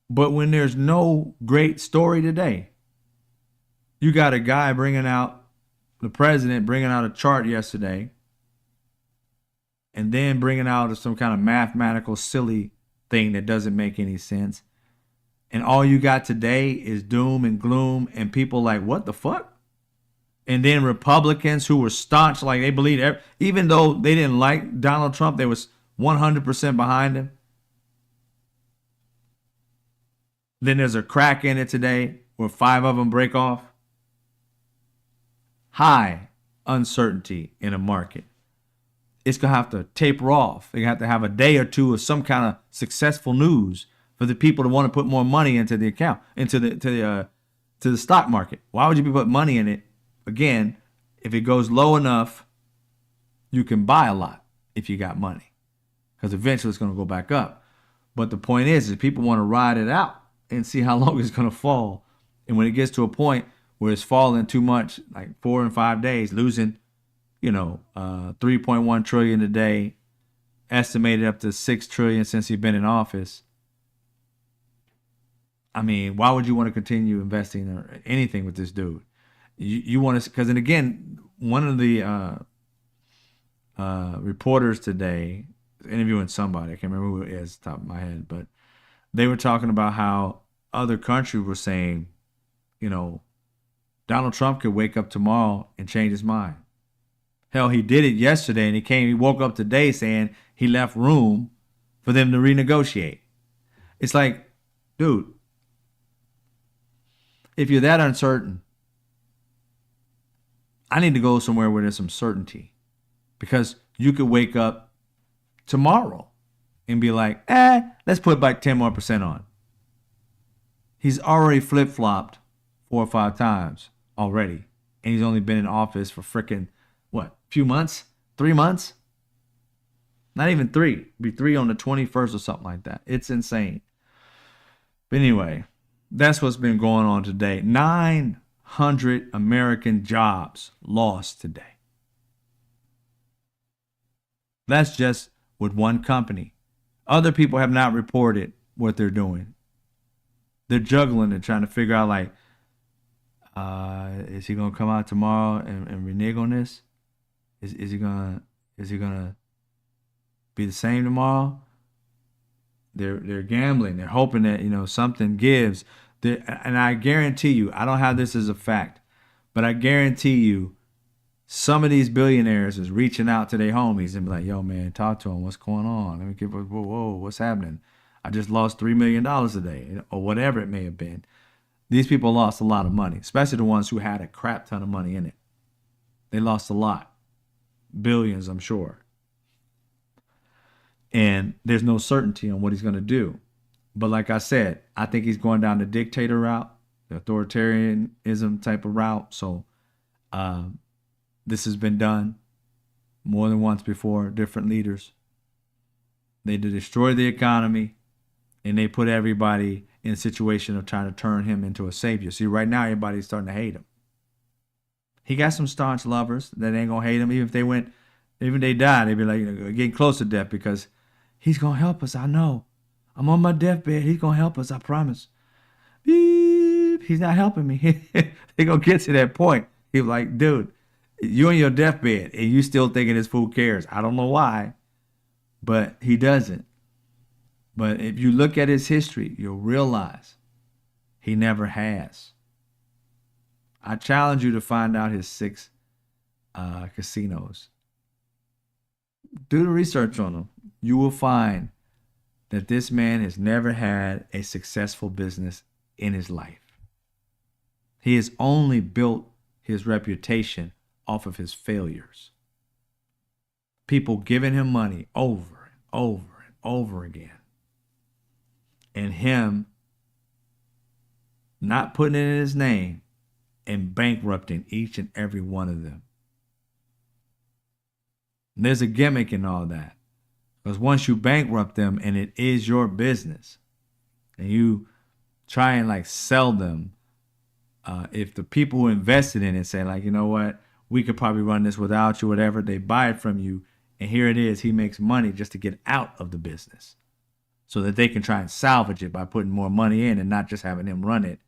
But when there's no great story today, you got a guy the president bringing out a chart yesterday, and then bringing out some kind of mathematical silly thing that doesn't make any sense. And all you got today is doom and gloom, and people like, what the fuck? And then Republicans who were staunch, like they believed, even though they didn't like Donald Trump, they was 100% behind him. Then there's a crack in it today where 5 of them break off. high uncertainty in a market, it's going to have to taper off. They have to have a day or two of some kind of successful news for the people to want to put more money into the account, into the stock market. Why would you be putting money in it? Again, if it goes low enough, you can buy a lot if you got money, because eventually it's going to go back up. But the point is people want to ride it out and see how long it's going to fall. And when it gets to a point where it's falling too much, like 4 and 5 days, losing 3.1 trillion a day, estimated up to 6 trillion since he's been in office. I mean, why would you want to continue investing or anything with this dude? You want to, because, and again, one of the reporters today interviewing somebody, I can't remember who it is off the top of my head, but they were talking about how other countries were saying, Donald Trump could wake up tomorrow and change his mind. Hell, he did it yesterday, and he woke up today saying he left room for them to renegotiate. It's like, dude, if you're that uncertain, I need to go somewhere where there's some certainty, because you could wake up tomorrow and be like, let's put back 10% more on. He's already flip-flopped 4 or 5 times already, and he's only been in office for freaking few months, 3 months, not even 3. It'll be 3 on the 21st or something like that. It's insane. But anyway, that's what's been going on today. 900 American jobs lost today. That's just with one company. Other people have not reported what they're doing. They're juggling and trying to figure out, like, is he gonna come out tomorrow and renege on this? Is he gonna be the same tomorrow? They're gambling. They're hoping that something gives. And I guarantee you, I don't have this as a fact, but I guarantee you, some of these billionaires is reaching out to their homies and be like, "Yo, man, talk to them. What's going on? Let me give. Whoa, what's happening? I just lost $3 million today, or whatever it may have been." These people lost a lot of money, especially the ones who had a crap ton of money in it. They lost a lot. Billions, I'm sure. And there's no certainty on what he's going to do. But like I said, I think he's going down the dictator route, the authoritarianism type of route. So this has been done more than once before, different leaders. They destroy the economy, and they put everybody in a situation of trying to turn him into a savior. See, right now, everybody's starting to hate him. He got some staunch lovers that ain't going to hate him. Even if they die, they'd be like, getting close to death, because he's going to help us. I know. I'm on my deathbed. He's going to help us. I promise. Beep. He's not helping me. They're going to get to that point. He's like, dude, you're on your deathbed and you still thinking this fool cares. I don't know why, but he doesn't. But if you look at his history, you'll realize he never has. I challenge you to find out his 6 casinos. Do the research on them. You will find that this man has never had a successful business in his life. He has only built his reputation off of his failures. People giving him money over and over and over again, and him not putting it in his name and bankrupting each and every one of them. And there's a gimmick in all that, because once you bankrupt them and it is your business, and you try and like sell them, if the people who invested in it say, like, you know what, we could probably run this without you, whatever, they buy it from you, and here it is, he makes money just to get out of the business, so that they can try and salvage it by putting more money in and not just having him run it,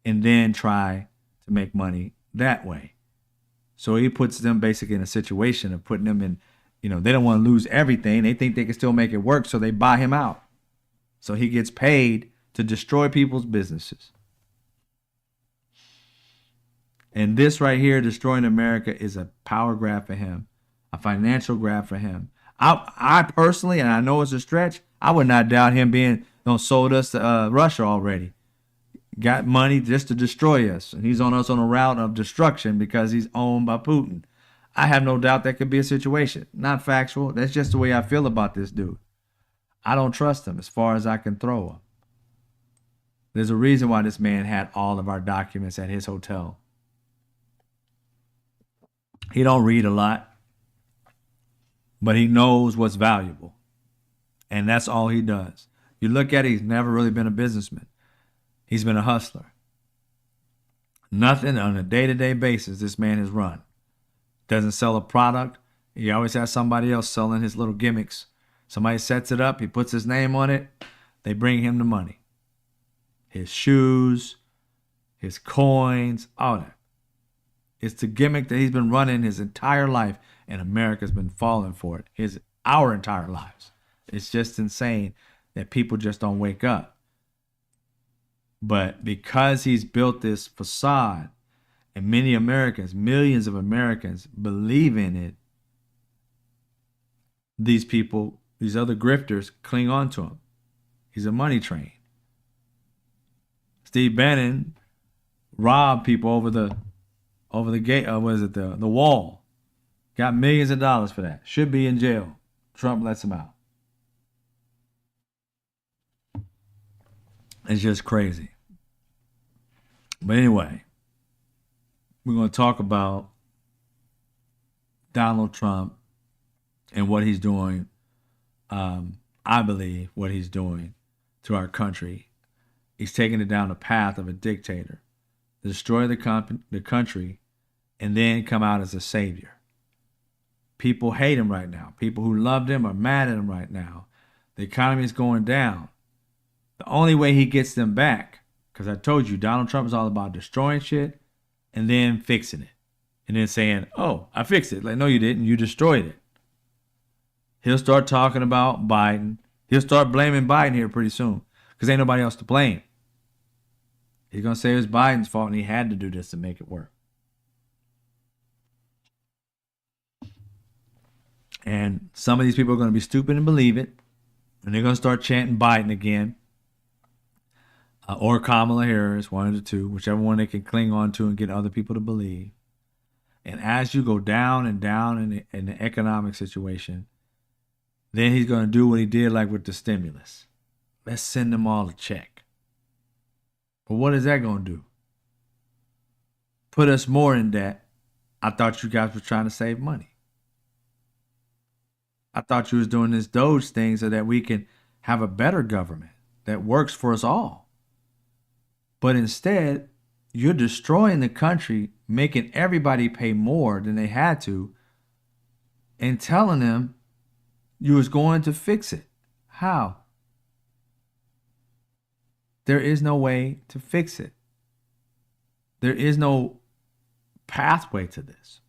and then try to make money that way. So he puts them basically in a situation of putting them in, they don't want to lose everything. They think they can still make it work, so they buy him out. So he gets paid to destroy people's businesses. And this right here, destroying America, is a power grab for him, a financial grab for him. I personally, and I know it's a stretch, I would not doubt him being sold us to Russia already. got money just to destroy us. And he's on us on a route of destruction because he's owned by Putin. I have no doubt that could be a situation. Not factual. That's just the way I feel about this dude. I don't trust him as far as I can throw him. There's a reason why this man had all of our documents at his hotel. He don't read a lot, but he knows what's valuable. And that's all he does. You look at it, he's never really been a businessman. He's been a hustler. Nothing on a day-to-day basis this man has run. Doesn't sell a product. He always has somebody else selling his little gimmicks. Somebody sets it up. He puts his name on it. They bring him the money. His shoes, his coins, all that. It's the gimmick that he's been running his entire life, and America's been falling for it. Our entire lives. It's just insane that people just don't wake up. But because he's built this facade, and many Americans, millions of Americans believe in it, these people, these other grifters cling on to him. He's a money train. Steve Bannon robbed people over the gate, the wall. Got millions of dollars for that. Should be in jail. Trump lets him out. It's just crazy. But anyway, we're going to talk about Donald Trump and what he's doing. I believe what he's doing to our country. He's taking it down the path of a dictator, destroy the country, and then come out as a savior. People hate him right now. People who loved him are mad at him right now. The economy is going down. The only way he gets them back, because I told you, Donald Trump is all about destroying shit and then fixing it. And then saying, oh, I fixed it. Like, no, you didn't. You destroyed it. He'll start talking about Biden. He'll start blaming Biden here pretty soon because ain't nobody else to blame. He's going to say it was Biden's fault and he had to do this to make it work. And some of these people are going to be stupid and believe it. And they're going to start chanting Biden again. Or Kamala Harris, one of the two, whichever one they can cling on to and get other people to believe. And as you go down and down in the economic situation, then he's going to do what he did like with the stimulus. Let's send them all a check. But what is that going to do? Put us more in debt. I thought you guys were trying to save money. I thought you was doing this Doge thing so that we can have a better government that works for us all. But instead, you're destroying the country, making everybody pay more than they had to, and telling them you was going to fix it. How? There is no way to fix it. There is no pathway to this.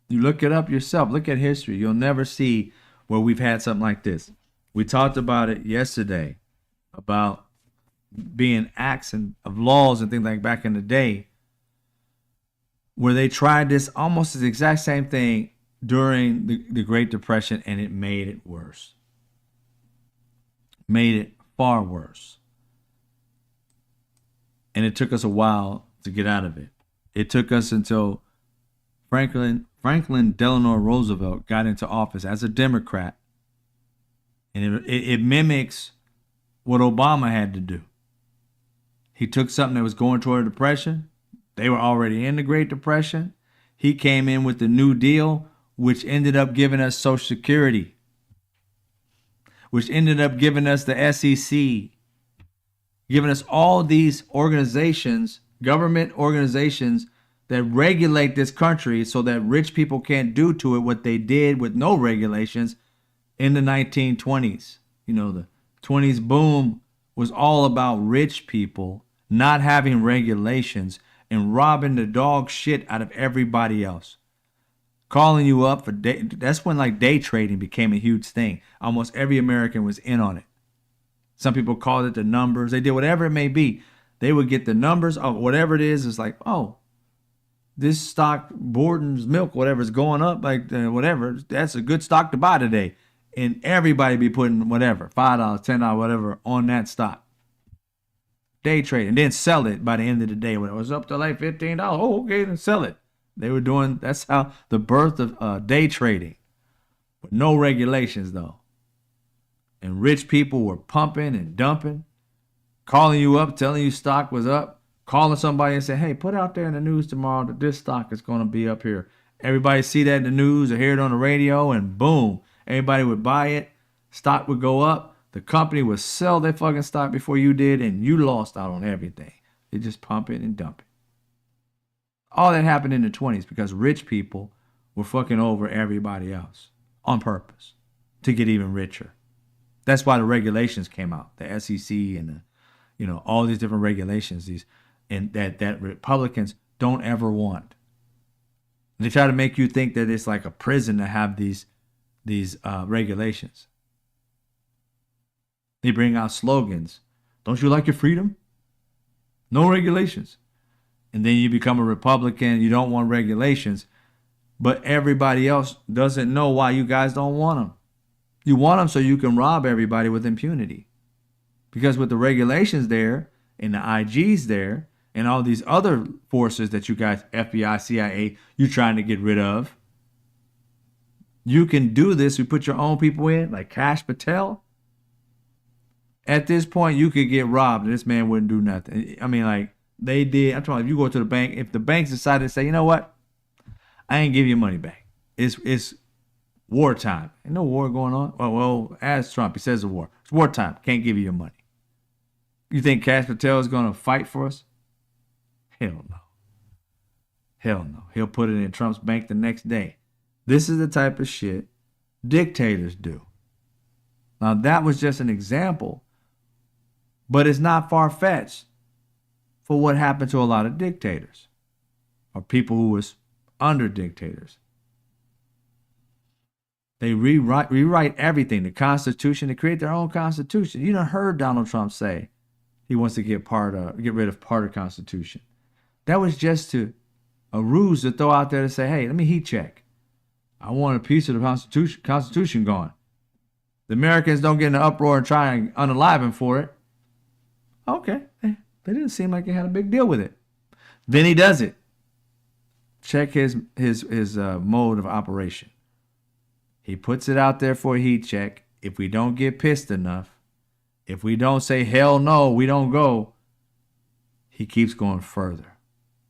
You look it up yourself. Look at history. You'll never see where we've had something like this. We talked about it yesterday, about being acts of laws and things like back in the day, where they tried this almost the exact same thing during the Great Depression, and it made it worse. Made it far worse. And it took us a while to get out of it. It took us until Franklin Delano Roosevelt got into office as a Democrat. And it mimics what Obama had to do. He took something that was going toward a depression. They were already in the Great Depression. He came in with the New Deal, which ended up giving us Social Security, which ended up giving us the SEC, giving us all these organizations, government organizations that regulate this country so that rich people can't do to it what they did with no regulations in the 1920s. You know, the 20s boom was all about rich people not having regulations and robbing the dog shit out of everybody else. Calling you up for day. That's when like day trading became a huge thing. Almost every American was in on it. Some people called it the numbers. They did whatever it may be. They would get the numbers of whatever it is. It's like, oh, this stock, Borden's milk, whatever is going up, like whatever. That's a good stock to buy today. And everybody be putting whatever, $5, $10, whatever on that stock. day trade, and then sell it by the end of the day when it was up to like $15. Oh, okay, then sell it. They were doing, that's how the birth of day trading, with no regulations though. And rich people were pumping and dumping, calling you up, telling you stock was up, calling somebody and saying, hey, put out there in the news tomorrow that this stock is going to be up here. Everybody see that in the news or hear it on the radio, and boom, everybody would buy it. Stock would go up. The company would sell their fucking stock before you did, and you lost out on everything. They just pump it and dump it. All that happened in the 20s because rich people were fucking over everybody else on purpose to get even richer. That's why the regulations came out, the SEC and all these different regulations, that Republicans don't ever want. They try to make you think that it's like a prison to have these regulations. They bring out slogans. Don't you like your freedom? No regulations. And then you become a Republican. You don't want regulations. But everybody else doesn't know why you guys don't want them. You want them so you can rob everybody with impunity. Because with the regulations there and the IGs there and all these other forces that you guys, FBI, CIA, you're trying to get rid of, you can do this. You put your own people in, like Kash Patel. At this point, you could get robbed and this man wouldn't do nothing. I mean, like they did. I'm talking, if you go to the bank, if the banks decided to say, you know what, I ain't give you money back. It's wartime. Ain't no war going on. Well, as Trump, he says it's war. It's wartime. Can't give you your money. You think Kash Patel is going to fight for us? Hell no. Hell no. He'll put it in Trump's bank the next day. This is the type of shit dictators do. Now, that was just an example, but it's not far-fetched for what happened to a lot of dictators or people who was under dictators. They rewrite everything, the Constitution, to create their own Constitution. You done heard Donald Trump say he wants to get rid of part of the Constitution. That was just a ruse to throw out there to say, hey, let me heat check. I want a piece of the Constitution gone. The Americans don't get in an uproar and try and unalive him for it. Okay, they didn't seem like they had a big deal with it. Then he does it. Check his mode of operation. He puts it out there for a heat check. If we don't get pissed enough, if we don't say, hell no, we don't go, he keeps going further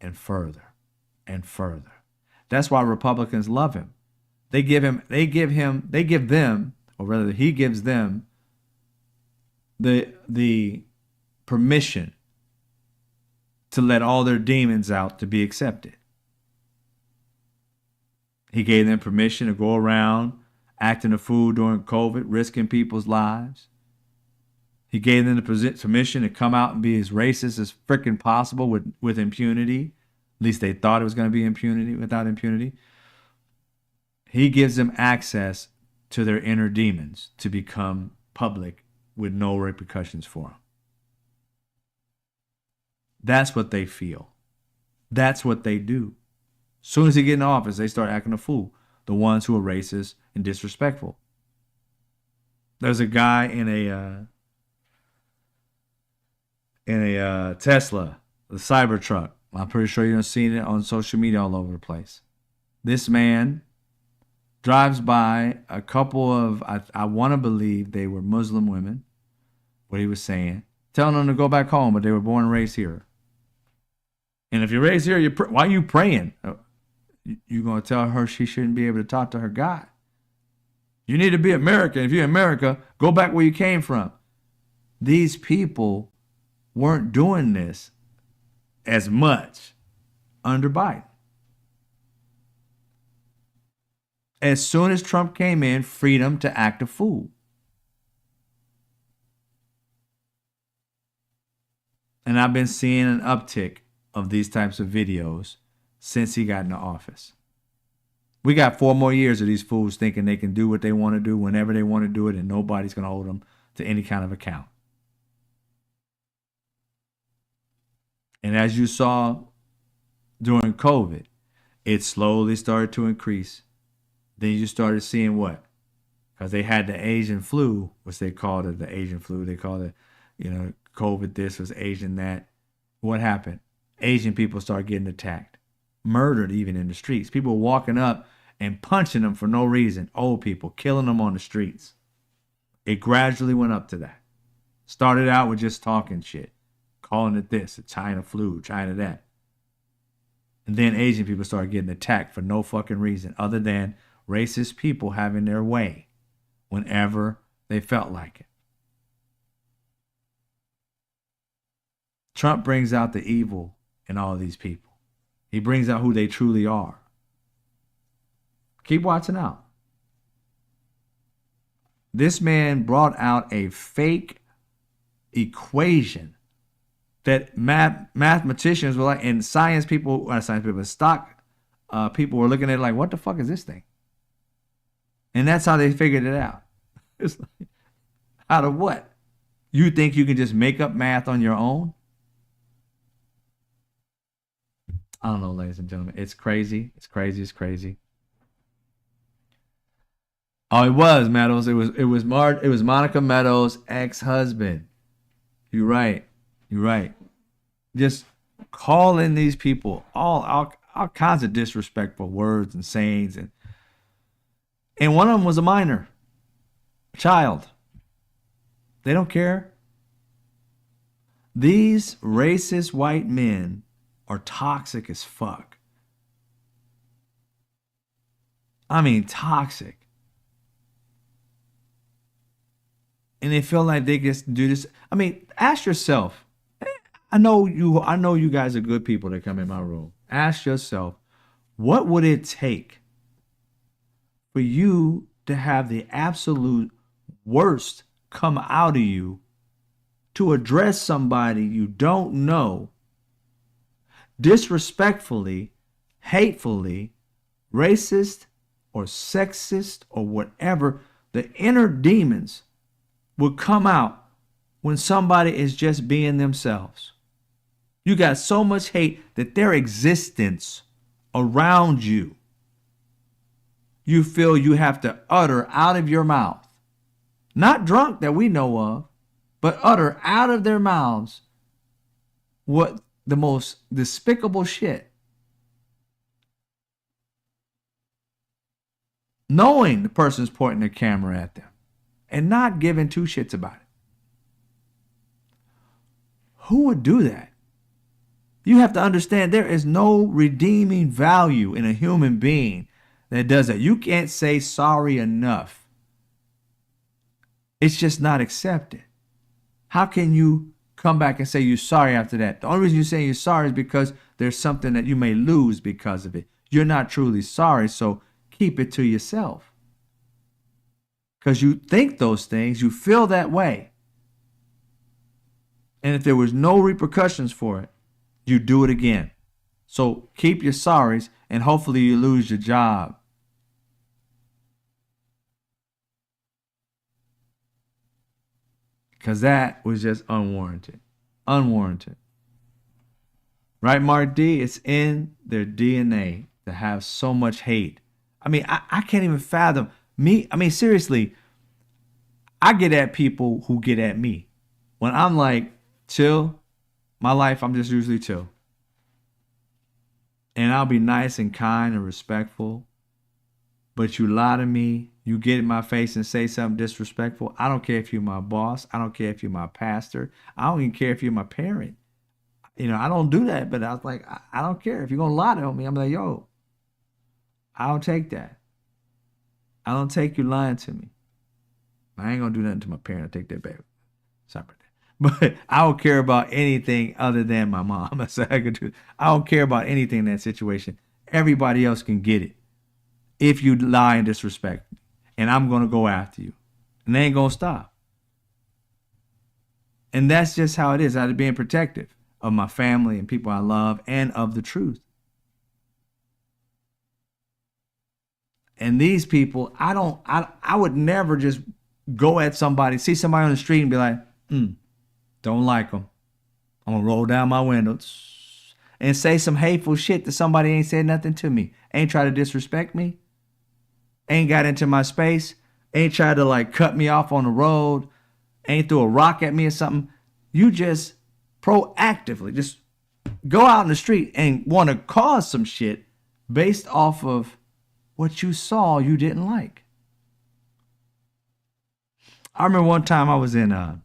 and further and further. That's why Republicans love him. He gives them the permission to let all their demons out to be accepted. He gave them permission to go around acting a fool during COVID, risking people's lives. He gave them the permission to come out and be as racist as freaking possible with impunity. At least they thought it was going to be impunity without impunity. He gives them access to their inner demons to become public with no repercussions for them. That's what they feel. That's what they do. As soon as they get in office, they start acting a fool. The ones who are racist and disrespectful. There's a guy in a Tesla, the Cybertruck. I'm pretty sure you've seen it on social media all over the place. This man drives by a couple of, I want to believe they were Muslim women, what he was saying, telling them to go back home, but they were born and raised here. And if you're raised here, why are you praying? You're going to tell her she shouldn't be able to talk to her God. You need to be American. If you're America, go back where you came from. These people weren't doing this as much under Biden. As soon as Trump came in, freedom to act a fool. And I've been seeing an uptick of these types of videos since he got into office. We got 4 more years of these fools thinking they can do what they want to do whenever they want to do it, and nobody's going to hold them to any kind of account. And as you saw during COVID, it slowly started to increase. Then you started seeing what? Because they had the Asian flu, which they called it the Asian flu. They called it, COVID this, was Asian that. What happened? Asian people started getting attacked, murdered even in the streets. People walking up and punching them for no reason. Old people, killing them on the streets. It gradually went up to that. Started out with just talking shit, calling it this, a China flu, China that. And then Asian people started getting attacked for no fucking reason other than racist people having their way whenever they felt like it. Trump brings out the evil in all of these people. He brings out who they truly are. Keep watching out. This man brought out a fake equation that mathematicians were like, and stock people were looking at it like, what the fuck is this thing? And that's how they figured it out. It's like, out of what? You think you can just make up math on your own? I don't know, ladies and gentlemen. It's crazy. It's crazy. It's crazy. Oh, it was Meadows. It was Monica Meadows' ex-husband. You're right. You're right. Just calling these people all kinds of disrespectful words and sayings, and one of them was a minor, child. They don't care. These racist white men are toxic as fuck. I mean, toxic. And they feel like they just do this. I mean, ask yourself. I know you guys are good people that come in my room. Ask yourself, what would it take for you to have the absolute worst come out of you to address somebody you don't know disrespectfully, hatefully, racist, or sexist, or whatever? The inner demons will come out when somebody is just being themselves. You got so much hate that their existence around you, you feel you have to utter out of your mouth. Not drunk that we know of, but utter out of their mouths what the most despicable shit. Knowing the person's pointing their camera at them and not giving two shits about it. Who would do that? You have to understand there is no redeeming value in a human being that does that. You can't say sorry enough. It's just not accepted. How can you come back and say you're sorry after that? The only reason you're saying you're sorry is because there's something that you may lose because of it. You're not truly sorry, so keep it to yourself. Because you think those things, you feel that way. And if there was no repercussions for it, you do it again. So keep your sorries, and hopefully you lose your job. Because that was just unwarranted. Unwarranted. Right, Mark D? It's in their DNA to have so much hate. I mean, I can't even fathom me. I mean, seriously, I get at people who get at me. When I'm like, chill, my life, I'm just usually chill. And I'll be nice and kind and respectful. But you lie to me, you get in my face and say something disrespectful. I don't care if you're my boss. I don't care if you're my pastor. I don't even care if you're my parent. You know, I don't do that, but I was like, I don't care. If you're going to lie to me, I'm like, yo, I don't take that. I don't take you lying to me. I ain't going to do nothing to my parent. I take that back. Sorry about that. But I don't care about anything other than my mom. I don't care about anything in that situation. Everybody else can get it if you lie and disrespect me. And I'm going to go after you. And they ain't going to stop. And that's just how it is. Out of being protective of my family and people I love and of the truth. And these people, I would never just go at somebody, see somebody on the street and be like, don't like them. I'm going to roll down my window and say some hateful shit that somebody ain't said nothing to me. Ain't try to disrespect me. Ain't got into my space. Ain't tried to like cut me off on the road. Ain't threw a rock at me or something. You just proactively just go out in the street and want to cause some shit based off of what you saw you didn't like. I remember one time I was in a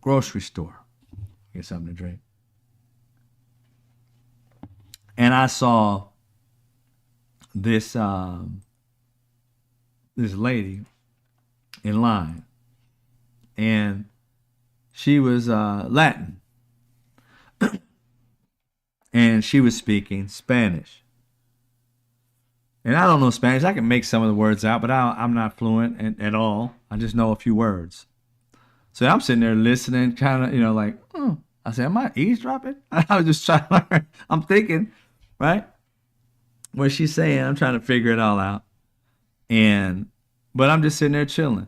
grocery store, get something to drink, and I saw this this lady in line, and she was Latin, and she was speaking Spanish. And I don't know Spanish. I can make some of the words out, but I'm not fluent at all. I just know a few words. So I'm sitting there listening, kind of, like, I said, am I eavesdropping? I was just trying to learn. I'm thinking, right? What she's saying, I'm trying to figure it all out. But I'm just sitting there chilling.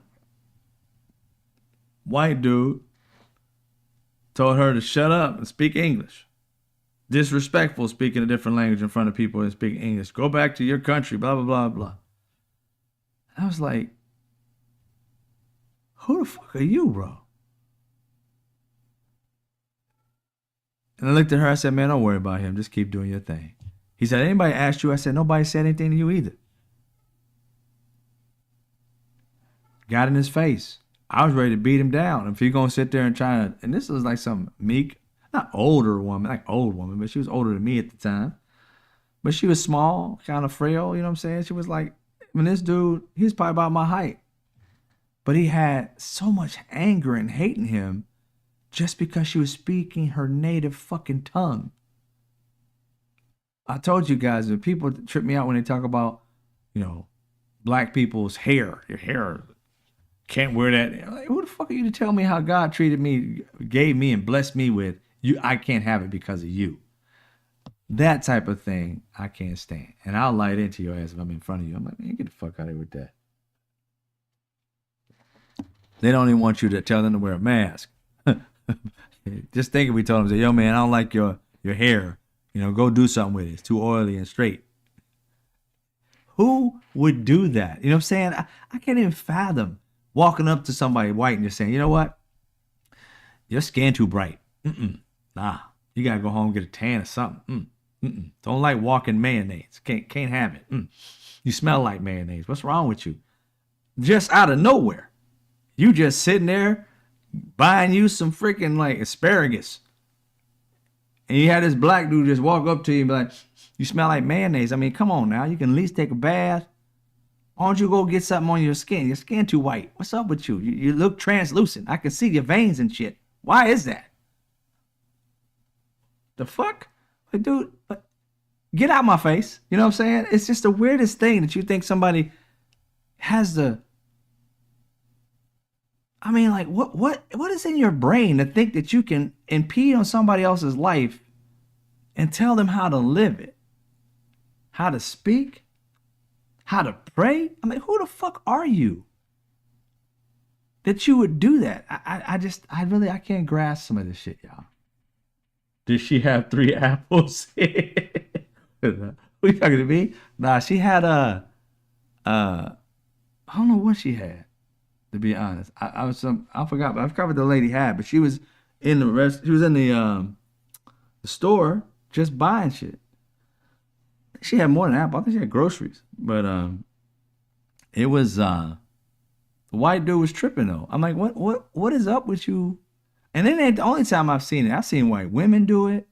White dude told her to shut up and speak English. Disrespectful speaking a different language in front of people and speaking English. Go back to your country, blah, blah, blah, blah. I was like, who the fuck are you, bro? And I looked at her, I said, man, don't worry about him. Just keep doing your thing. He said, anybody asked you? I said, nobody said anything to you either. Got in his face. I was ready to beat him down. If you're going to sit there and try to, and this was like some meek, not older woman, like old woman, but she was older than me at the time. But she was small, kind of frail, you know what I'm saying? She was like, this dude, he was probably about my height. But he had so much anger and hate in him just because she was speaking her native fucking tongue. I told you guys that people trip me out when they talk about, black people's hair. Your hair can't wear that. I'm like, who the fuck are you to tell me how God treated me, gave me, and blessed me with? I can't have it because of you. That type of thing I can't stand. And I'll light into your ass if I'm in front of you. I'm like, man, get the fuck out of here with that. They don't even want you to tell them to wear a mask. Just think if we told them, say, yo, man, I don't like your hair. Go do something with it. It's too oily and straight. Who would do that? You know what I'm saying? I can't even fathom walking up to somebody white and just saying, you know what? Your skin too bright. Nah, you gotta go home and get a tan or something. Don't like walking mayonnaise. Can't have it. You smell like mayonnaise. What's wrong with you? Just out of nowhere, you just sitting there buying you some freaking like asparagus, and you had this black dude just walk up to you and be like, "You smell like mayonnaise." I mean, come on now. You can at least take a bath. Why don't you go get something on your skin? Your skin too white. What's up with you? You look translucent. I can see your veins and shit. Why is that? The fuck? Like, dude, get out my face. You know what I'm saying? It's just the weirdest thing that you think somebody has the... I mean, like, what is in your brain to think that you can impede on somebody else's life and tell them how to live it? How to speak? How to pray? I mean, who the fuck are you that you would do that? I can't grasp some of this shit, y'all. Did she have 3 apples? Who you talking to me? Nah, she had I don't know what she had, to be honest. I forgot, but I forgot what the lady had, but she was in the store just buying shit. She had more than apple. I think she had groceries. But it was the white dude was tripping though. I'm like, what is up with you? And then ain't the only time I've seen it. I've seen white women do it.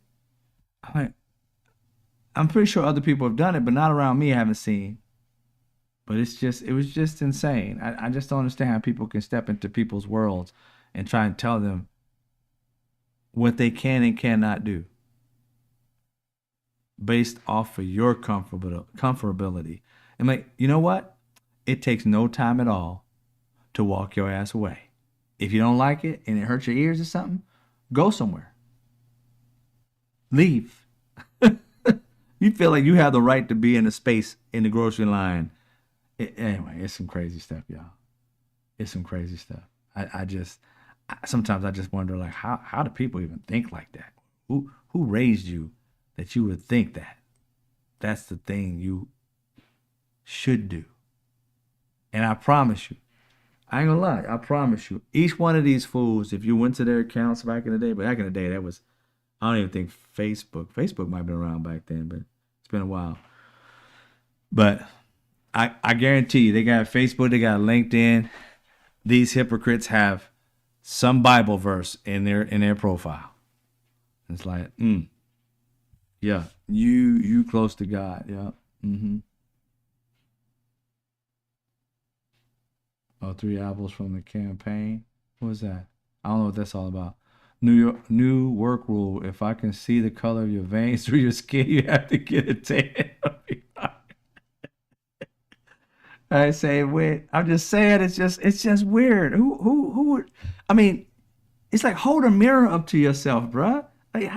I'm pretty sure other people have done it, but not around me. I haven't seen. But it was just insane. I just don't understand how people can step into people's worlds and try and tell them what they can and cannot do based off of your comfortability. I'm like, you know what? It takes no time at all to walk your ass away. If you don't like it and it hurts your ears or something, go somewhere. Leave. You feel like you have the right to be in a space in the grocery line. Anyway, it's some crazy stuff, y'all. It's some crazy stuff. Sometimes I just wonder, like, how do people even think like that? Who raised you that you would think that? That's the thing you should do. And I promise you, I ain't gonna lie. I promise you. Each one of these fools, if you went to their accounts back in the day, but back in the day, that was, I don't even think Facebook. Facebook might have been around back then, but it's been a while. But I guarantee you, they got Facebook, they got LinkedIn. These hypocrites have some Bible verse in their profile. It's like, yeah, you close to God. Yeah. Mm-hmm. Oh, three apples from the campaign. What was that? I don't know what that's all about. New work rule. If I can see the color of your veins through your skin, you have to get a tan. I say weird. I'm just saying it's just weird. Who would? I mean, it's like hold a mirror up to yourself, bruh. Like,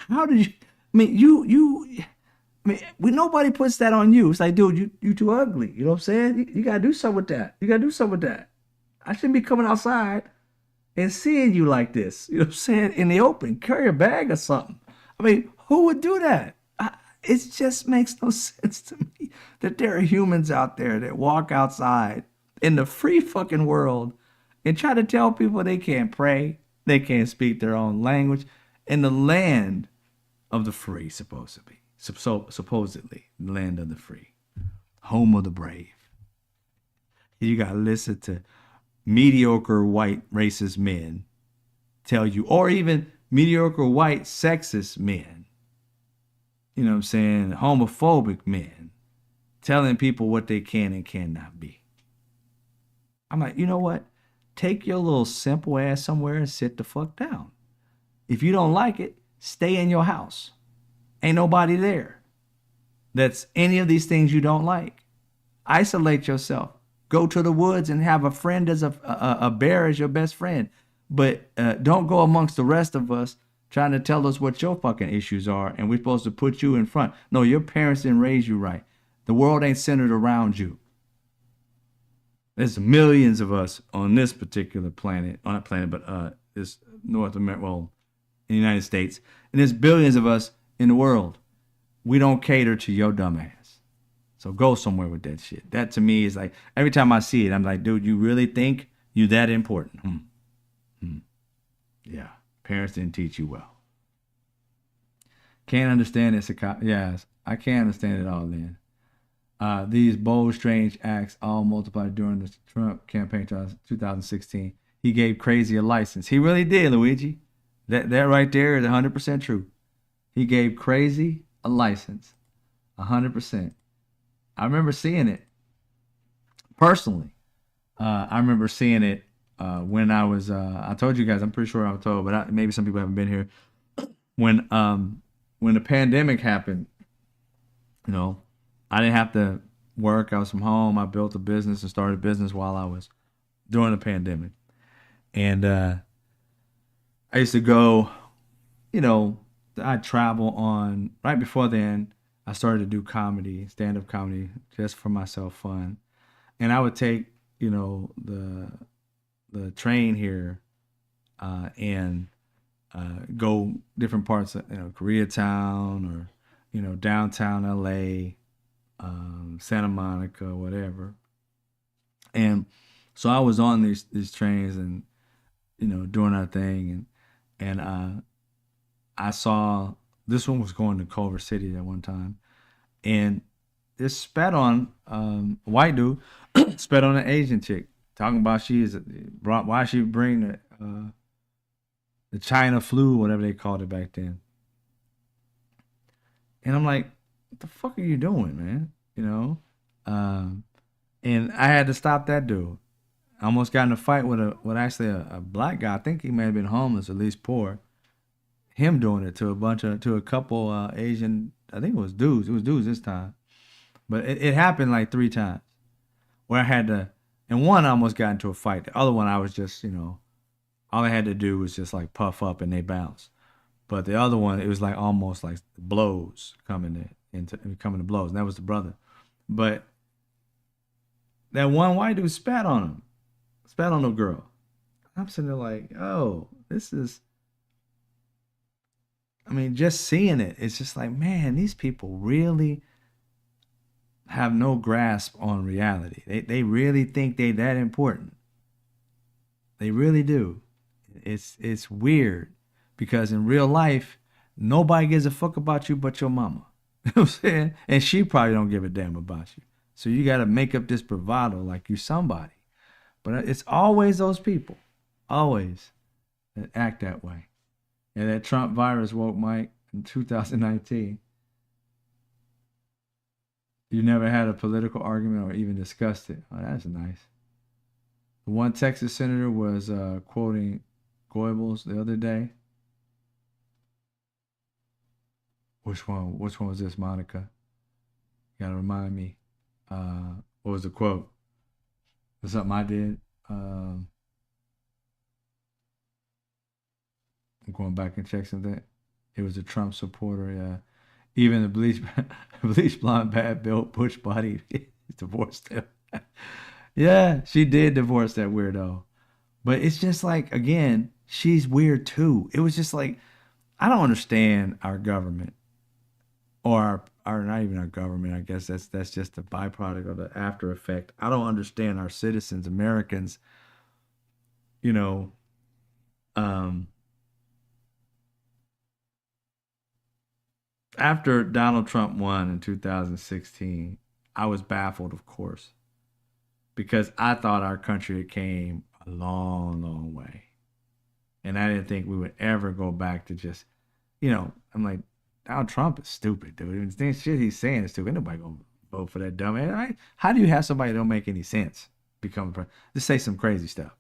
how did you? I mean, you. I mean, nobody puts that on you. It's like, dude, you too ugly. You know what I'm saying? You gotta do something with that. You gotta do something with that. I shouldn't be coming outside and seeing you like this. You know what I'm saying? In the open, carry a bag or something. I mean, who would do that? It just makes no sense to me that there are humans out there that walk outside in the free fucking world and try to tell people they can't pray, they can't speak their own language in the land of the free, supposed to be. Supposedly, the land of the free, home of the brave. You got to listen to mediocre white racist men tell you, or even mediocre white sexist men, you know what I'm saying, homophobic men telling people what they can and cannot be. I'm like, you know what? Take your little simple ass somewhere and sit the fuck down. If you don't like it, stay in your house. Ain't nobody there. That's any of these things you don't like. Isolate yourself. Go to the woods and have a friend as a bear as your best friend. But don't go amongst the rest of us trying to tell us what your fucking issues are and we're supposed to put you in front. No, your parents didn't raise you right. The world ain't centered around you. There's millions of us on this particular planet, on that planet, but this North America, well, in the United States, and there's billions of us in the world. We don't cater to your dumb ass. So go somewhere with that shit. That to me is like, every time I see it, I'm like, dude, you really think you that important? Yeah. Parents didn't teach you well. Can't understand this. Yes, I can't understand it all then. These bold, strange acts all multiplied during the Trump campaign 2016. He gave crazy a license. He really did, Luigi. That right there is 100% true. He gave crazy a license. 100%. I remember seeing it personally. I remember seeing it when I was, I told you guys, I'm pretty sure I was told, but maybe some people haven't been here. When the pandemic happened, you know, I didn't have to work. I was from home. I built a business and started a business while I was during the pandemic. And I used to go, you know, I'd travel on, right before then, I started to do comedy, stand-up comedy, just for myself, fun. And I would take, you know, the train here and go different parts of, you know, Koreatown or, you know, downtown LA, Santa Monica, whatever. And so I was on these trains and, you know, doing our thing. And I saw this one was going to Culver City at one time. And this spat on a white dude, spat on an Asian chick, talking about why she bring the China flu, whatever they called it back then. And I'm like, what the fuck are you doing, man? You know? And I had to stop that dude. I almost got in a fight with a black guy. I think he may have been homeless, at least poor. Him doing it to a couple Asian, I think it was dudes. It was dudes this time. But it happened like 3 times where I had to, and one I almost got into a fight. The other one I was just, you know, all I had to do was just like puff up and they bounce. But the other one, it was like almost like blows coming to blows. And that was the brother. But that one white dude spat on the girl. I'm sitting there like, oh, this is, I mean, just seeing it, it's just like, man, these people really have no grasp on reality. They really think they that important. They really do. It's weird because in real life, nobody gives a fuck about you but your mama. You know what I'm saying? And she probably don't give a damn about you. So you got to make up this bravado like you somebody. But it's always those people, always, that act that way. And that Trump virus woke Mike in 2019. You never had a political argument or even discussed it. Oh, that's nice. The one Texas senator was quoting Goebbels the other day. Which one? Which one was this, Monica? You gotta remind me. What was the quote? Was something I did? I'm going back and check something. It was a Trump supporter. Yeah. Even the bleach blonde, bad built, bush body divorced him. Yeah, she did divorce that weirdo. But it's just like, again, she's weird too. It was just like, I don't understand our government or our not even our government. I guess that's just a byproduct of the after effect. I don't understand our citizens, Americans, you know, um, after Donald Trump won in 2016, I was baffled, of course, because I thought our country had came a long, long way. And I didn't think we would ever go back to just, I'm like, Donald Trump is stupid, dude. The shit he's saying is stupid. Ain't nobody gonna vote for that dumb man. How do you have somebody that don't make any sense become a president? Just say some crazy stuff.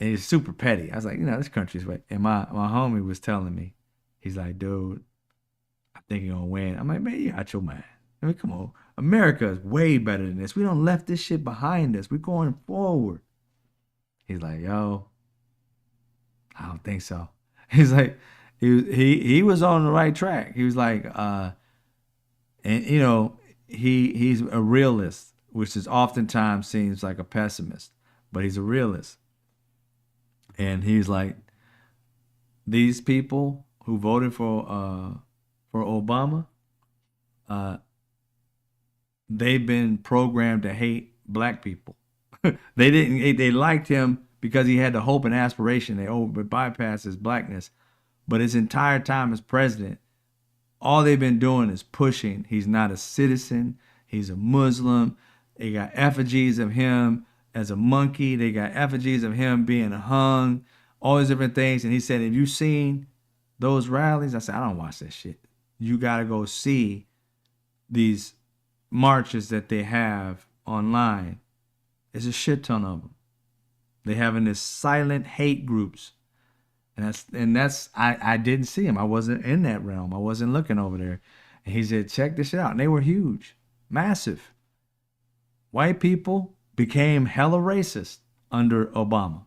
And it's super petty. I was like, this country's way. And my homie was telling me, he's like, dude, I think you're gonna win. I'm like, man, you out your mind. I mean, come on. America is way better than this. We don't left this shit behind us. We're going forward. He's like, yo, I don't think so. He's like, he was on the right track. He was like, and he's a realist, which is oftentimes seems like a pessimist, but he's a realist. And he's like, these people who voted for Obama, uh, they've been programmed to hate black people. They liked him because he had the hope and aspiration. They bypassed his blackness, but his entire time as president, all they've been doing is pushing. He's not a citizen. He's a Muslim. They got effigies of him as a monkey. They got effigies of him being hung. All these different things. And he said, "Have you seen those rallies?" I said, "I don't watch that shit. You got to go see these marches that they have online. There's a shit ton of them. They having this silent hate groups." And that's I didn't see him. I wasn't in that realm. I wasn't looking over there. And he said, check this shit out. And they were huge, massive. White people became hella racist under Obama.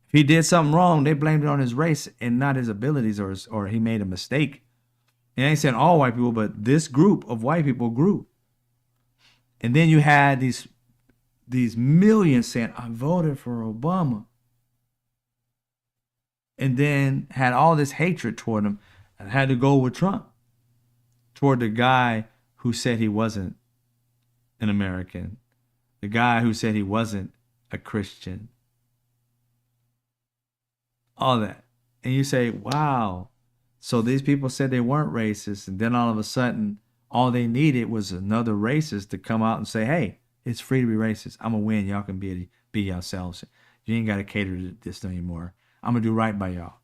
If he did something wrong, they blamed it on his race and not his abilities, or he made a mistake. And I ain't saying all white people, but this group of white people grew. And then you had these millions saying, I voted for Obama. And then had all this hatred toward him and had to go with Trump, toward the guy who said he wasn't an American, the guy who said he wasn't a Christian, all that. And you say, wow, so these people said they weren't racist, and then all of a sudden, all they needed was another racist to come out and say, hey, it's free to be racist. I'm going to win. Y'all can be yourselves. You ain't got to cater to this anymore. I'm going to do right by y'all.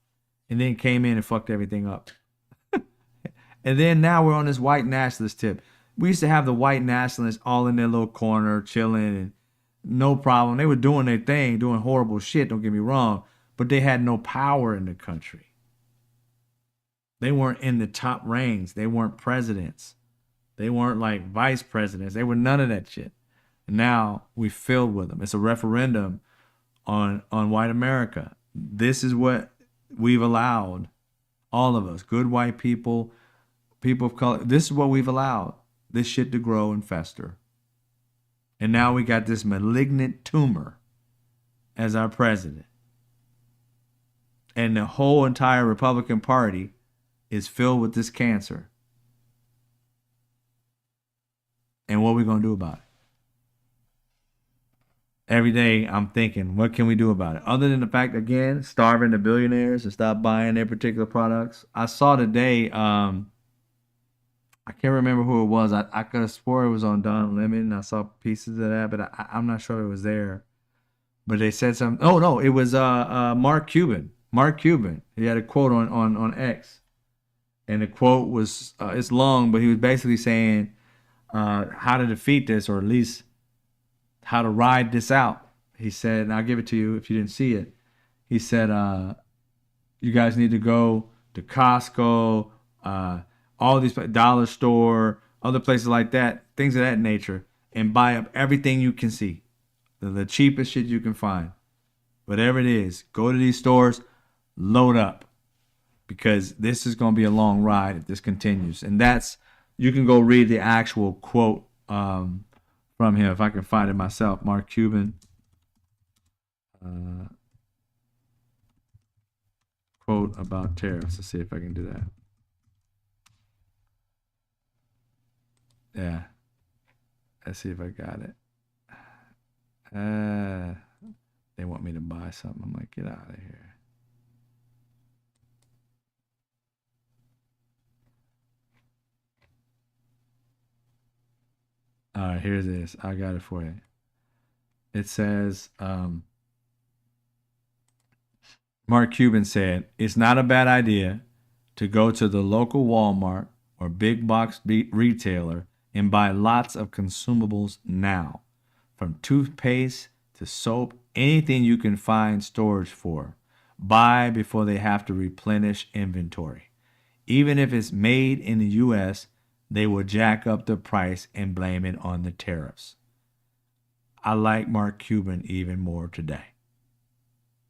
And then came in and fucked everything up. And then now we're on this white nationalist tip. We used to have the white nationalists all in their little corner, chilling, and no problem. They were doing their thing, doing horrible shit, don't get me wrong, but they had no power in the country. They weren't in the top ranks. They weren't presidents. They weren't like vice presidents. They were none of that shit. And now we filled with them. It's a referendum on white America. This is what we've allowed, all of us, good white people, people of color. This is what we've allowed, this shit to grow and fester. And now we got this malignant tumor as our president. And the whole entire Republican Party is filled with this cancer. And what are we going to do about it? Every day I'm thinking, what can we do about it? Other than the fact, again, starving the billionaires to stop buying their particular products. I saw today, I can't remember who it was. I could have swore it was on Don Lemon. I saw pieces of that, but I'm not sure it was there. But they said something. Oh no, it was Mark Cuban. Mark Cuban. He had a quote on X, and the quote was it's long, but he was basically saying how to defeat this, or at least how to ride this out. He said, and I'll give it to you if you didn't see it. He said, you guys need to go to Costco, all these dollar store, other places like that, things of that nature, and buy up everything you can see, the cheapest shit you can find, whatever it is. Go to these stores, load up, because this is going to be a long ride if this continues. And that's, you can go read the actual quote from him if I can find it myself. Mark Cuban. Quote about tariffs. Let's see if I can do that. Yeah. Let's see if I got it. They want me to buy something. I'm like, get out of here. All right, here it is. I got it for you. It says, Mark Cuban said, it's not a bad idea to go to the local Walmart or big box retailer and buy lots of consumables now, from toothpaste to soap, anything you can find storage for. Buy before they have to replenish inventory. Even if it's made in the U.S., they will jack up the price and blame it on the tariffs. I like Mark Cuban even more today,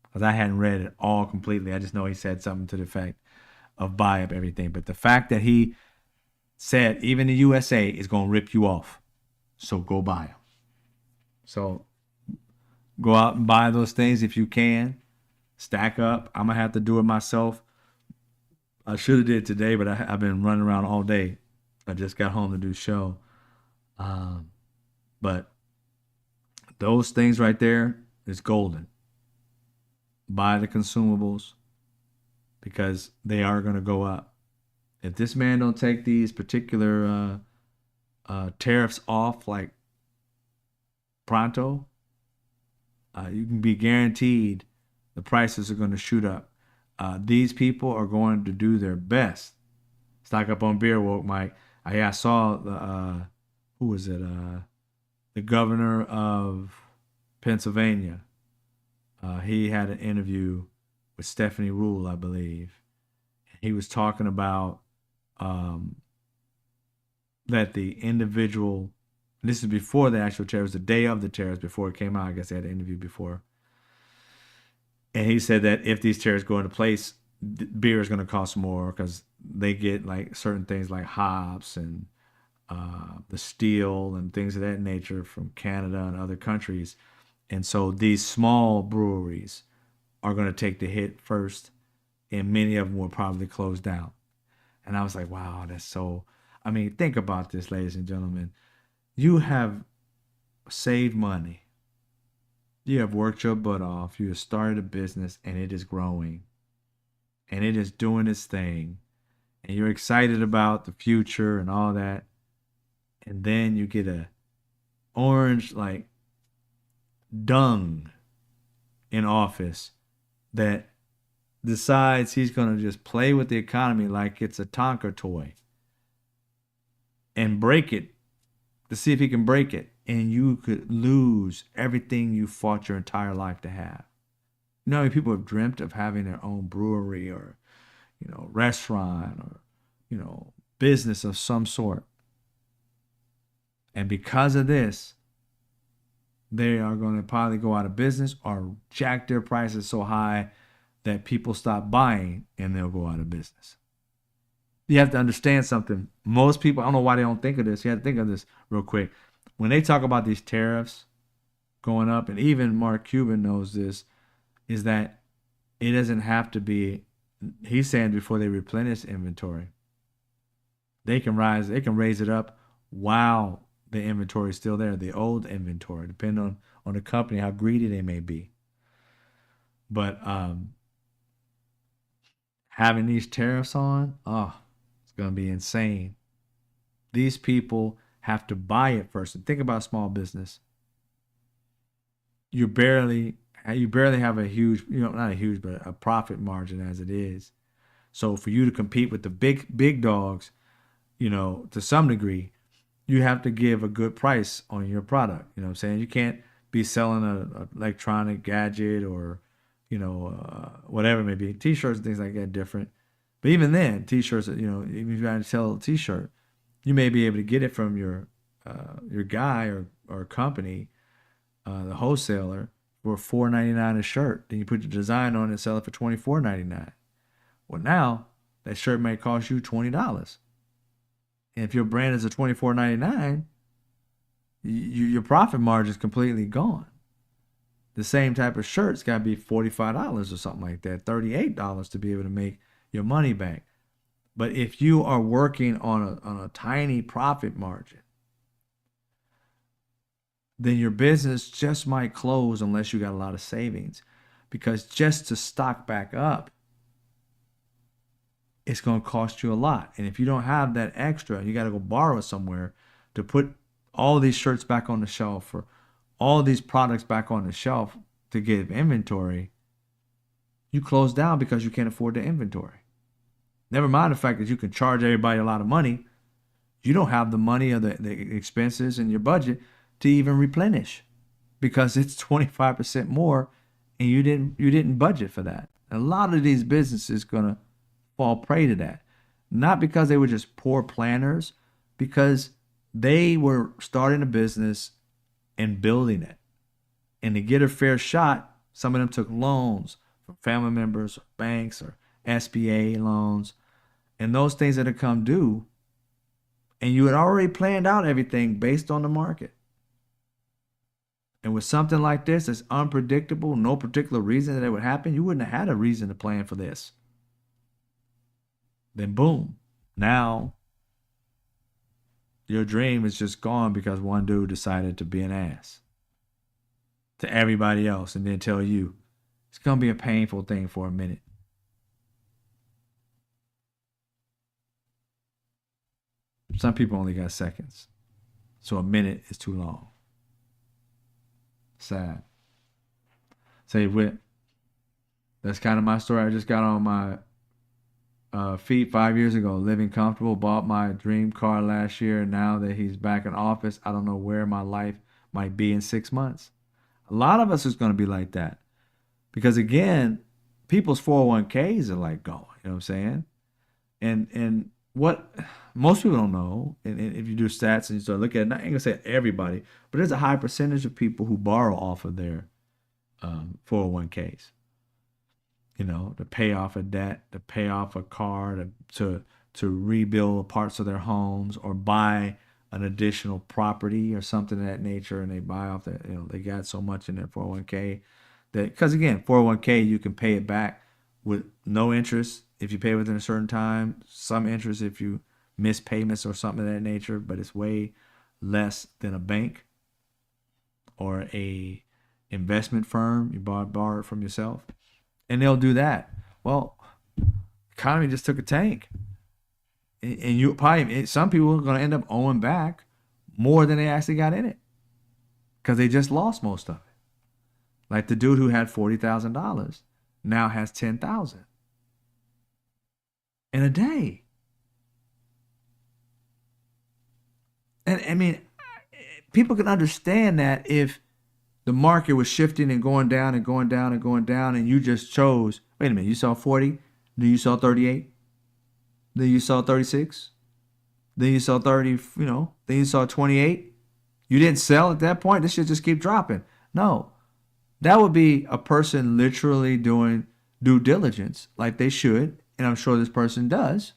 because I hadn't read it all completely. I just know he said something to the effect of buy up everything. But the fact that he said even the USA is going to rip you off, so go buy them. So go out and buy those things if you can. Stack up. I'm going to have to do it myself. I should have did it today, but I've been running around all day. I just got home to do show. But those things right there is golden. Buy the consumables, because they are going to go up. If this man don't take these particular tariffs off like pronto, you can be guaranteed the prices are going to shoot up. These people are going to do their best. Stock up on beer, woke Mike. I saw the who was it? The governor of Pennsylvania. He had an interview with Stephanie Rule, I believe. He was talking about that the individual. This is before the actual tariffs, the day of the tariffs, before it came out. I guess they had an interview before. And he said that if these tariffs go into place, beer is going to cost more, because they get like certain things like hops and the steel and things of that nature from Canada and other countries. And so these small breweries are going to take the hit first, and many of them will probably close down. And I was like, wow, that's so. I mean, think about this, ladies and gentlemen. You have saved money. You have worked your butt off. You have started a business, and it is growing. And it is doing its thing. And you're excited about the future and all that. And then you get a orange, like, dung in office that decides he's going to just play with the economy like it's a Tonka toy and break it to see if he can break it. And you could lose everything you fought your entire life to have. You know how many people have dreamt of having their own brewery or, restaurant or, business of some sort. And because of this, they are going to probably go out of business or jack their prices so high that people stop buying and they'll go out of business. You have to understand something. Most people, I don't know why they don't think of this. You have to think of this real quick. When they talk about these tariffs going up, and even Mark Cuban knows this, is that it doesn't have to be, he's saying before they replenish inventory, they can raise it up while the inventory is still there, the old inventory, depending on the company, how greedy they may be. But having these tariffs on, oh, it's going to be insane. These people have to buy it first. And think about small business. You barely have a huge, not a huge, but a profit margin as it is. So for you to compete with the big dogs, to some degree, you have to give a good price on your product. You know what I'm saying? You can't be selling a electronic gadget or, whatever it may be. T-shirts and things like that different. But even then, T-shirts, even if you're trying to sell a T-shirt, you may be able to get it from your guy or company, the wholesaler, for $4.99 a shirt. Then you put the design on it and sell it for $24.99. Well, now that shirt may cost you $20. And if your brand is a $24.99, your profit margin is completely gone. The same type of shirt's got to be $45 or something like that, $38 to be able to make your money back. But if you are working on a tiny profit margin, then your business just might close unless you got a lot of savings. Because just to stock back up, it's going to cost you a lot. And if you don't have that extra, you got to go borrow somewhere to put all these shirts back on the shelf or all these products back on the shelf to get inventory. You close down because you can't afford the inventory. Never mind the fact that you can charge everybody a lot of money. You don't have the money or the expenses in your budget to even replenish because it's 25% more and you didn't budget for that. A lot of these businesses gonna fall prey to that. Not because they were just poor planners, because they were starting a business and building it. And to get a fair shot, some of them took loans from family members, or banks, or SBA loans, and those things that had come due. And you had already planned out everything based on the market. And with something like this that's unpredictable, no particular reason that it would happen, you wouldn't have had a reason to plan for this. Then boom, now your dream is just gone because one dude decided to be an ass to everybody else and then tell you. It's going to be a painful thing for a minute. Some people only got seconds. So a minute is too long. Sad. Say, Whip, that's kind of my story. I just got on my feet 5 years ago, living comfortable, bought my dream car last year. And now that he's back in office, I don't know where my life might be in 6 months. A lot of us is going to be like that. Because again, people's 401ks are like going, you know what I'm saying? And what most people don't know, and if you do stats and you start looking at it, I ain't gonna say everybody, but there's a high percentage of people who borrow off of their 401ks. To pay off a debt, to pay off a car, to rebuild parts of their homes or buy an additional property or something of that nature, and they buy off that. They got so much in their 401k that, because again, 401k you can pay it back with no interest if you pay within a certain time, some interest if you miss payments or something of that nature, but it's way less than a bank or a investment firm. You borrow it from yourself. And they'll do that. Well, economy just took a tank. And you probably, some people are going to end up owing back more than they actually got in it because they just lost most of it. Like the dude who had $40,000 now has $10,000 in a day. And I mean, people can understand that if the market was shifting and going down and going down and going down, and you just chose, wait a minute, you saw 40, then you saw 38, then you saw 36, then you saw 30, then you saw 28. You didn't sell at that point. This should just keep dropping. No, that would be a person literally doing due diligence like they should, and I'm sure this person does,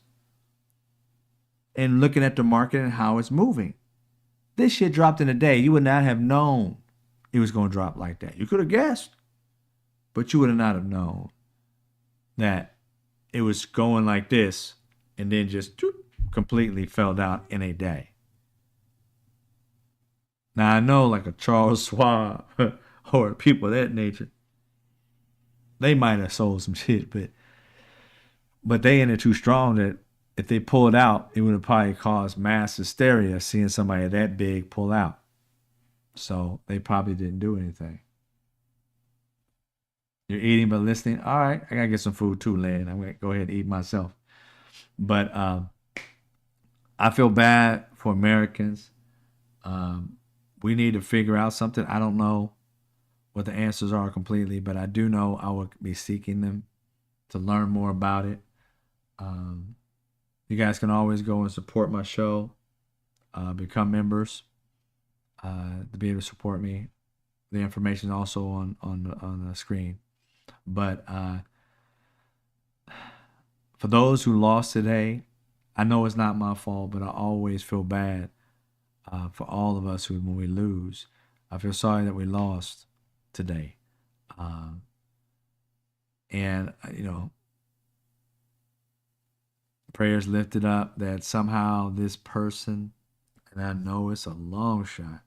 and looking at the market and how it's moving. This shit dropped in a day. You would not have known it was going to drop like that. You could have guessed, but you would not have known that it was going like this and then just completely fell down in a day. Now I know like a Charles Schwab or people of that nature, they might have sold some shit, but they in it too strong that if they pulled out, it would have probably caused mass hysteria seeing somebody that big pull out. So they probably didn't do anything. You're eating but listening. All right, I gotta get some food too, Lynn. I'm gonna go ahead and eat myself. But I feel bad for Americans. Um, we need to figure out something. I don't know what the answers are completely, but I do know I will be seeking them to learn more about it. Um, you guys can always go and support my show, become members to be able to support me. The information is also on the screen. But for those who lost today, I know it's not my fault, but I always feel bad for all of us who, when we lose. I feel sorry that we lost today. Um, and, prayers lifted up that somehow this person, and I know it's a long shot,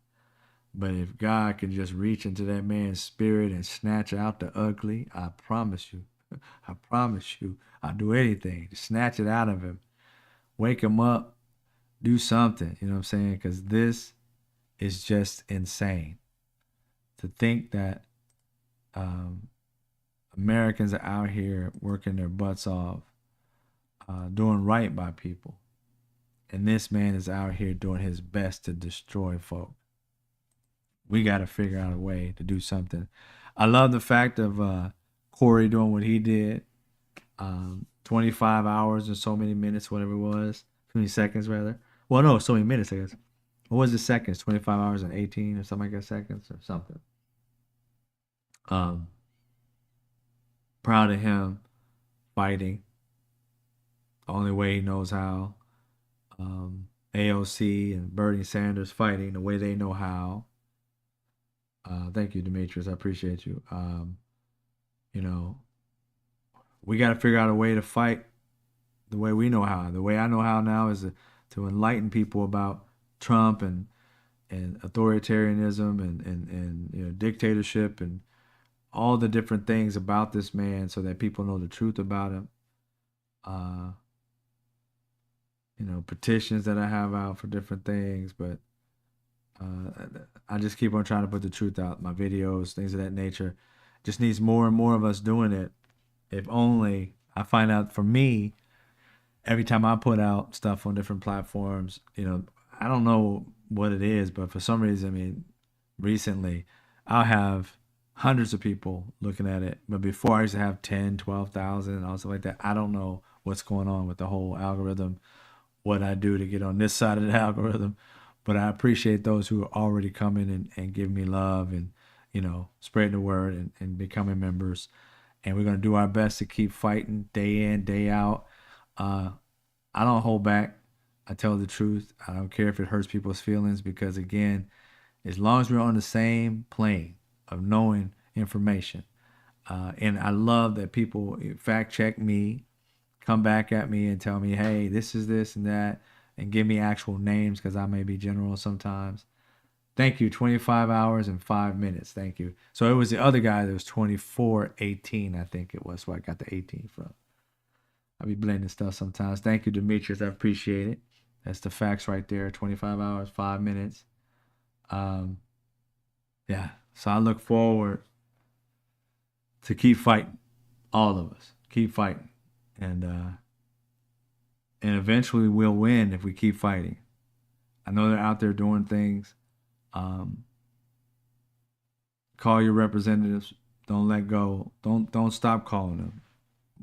but if God can just reach into that man's spirit and snatch out the ugly, I promise you, I promise you, I'll do anything to snatch it out of him, wake him up, do something, you know what I'm saying? Because this is just insane. To think that um, Americans are out here working their butts off, doing right by people. And this man is out here doing his best to destroy folk. We got to figure out a way to do something. I love the fact of Corey doing what he did. 25 hours and so many minutes, whatever it was. 20 seconds, rather. Well, no, so many minutes, I guess. What was the seconds? 25 hours and 18 or something like that, seconds or something. Um, Proud of him fighting the only way he knows how. AOC and Bernie Sanders fighting the way they know how. Thank you, Demetrius. I appreciate you. You know, we got to figure out a way to fight the way we know how. The way I know how now is to enlighten people about Trump and authoritarianism and dictatorship and all the different things about this man so that people know the truth about him. Petitions that I have out for different things, but I just keep on trying to put the truth out. My videos, things of that nature. Just needs more and more of us doing it. If only I find out for me, every time I put out stuff on different platforms, I don't know what it is, but for some reason, I mean, recently, I'll have hundreds of people looking at it. But before I used to have 10, 12,000 and all stuff like that. I don't know what's going on with the whole algorithm, what I do to get on this side of the algorithm. But I appreciate those who are already coming and giving me love and, spreading the word and becoming members. And we're going to do our best to keep fighting day in, day out. I don't hold back. I tell the truth. I don't care if it hurts people's feelings because, again, as long as we're on the same plane of knowing information, and I love that people fact check me, come back at me and tell me, hey, this is this and that, and give me actual names because I may be general sometimes. Thank you. 25 hours and 5 minutes. Thank you. So it was the other guy that was 24:18, I think it was, where I got the 18 from. I be blending stuff sometimes. Thank you, Demetrius. I appreciate it. That's the facts right there. 25 hours, 5 minutes. Yeah. So I look forward to keep fighting. All of us. Keep fighting. And eventually we'll win if we keep fighting. I know they're out there doing things. Call your representatives. Don't let go. Don't stop calling them.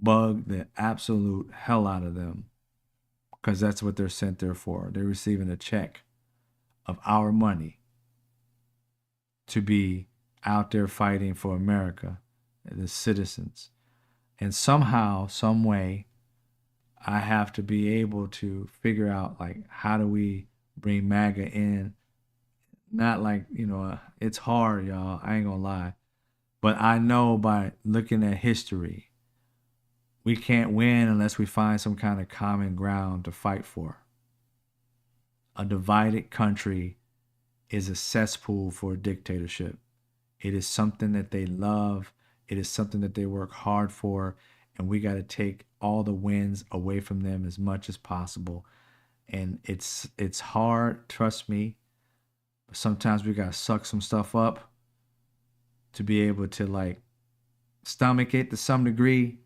Bug the absolute hell out of them because that's what they're sent there for. They're receiving a check of our money to be out there fighting for America, the citizens. And somehow, some way, I have to be able to figure out, like, how do we bring MAGA in? Not like, it's hard, y'all. I ain't gonna lie. But I know by looking at history, we can't win unless we find some kind of common ground to fight for. A divided country is a cesspool for a dictatorship. It is something that they love. It is something that they work hard for. And we got to take all the wins away from them as much as possible. And it's hard, trust me. But sometimes we got to suck some stuff up to be able to like stomach it to some degree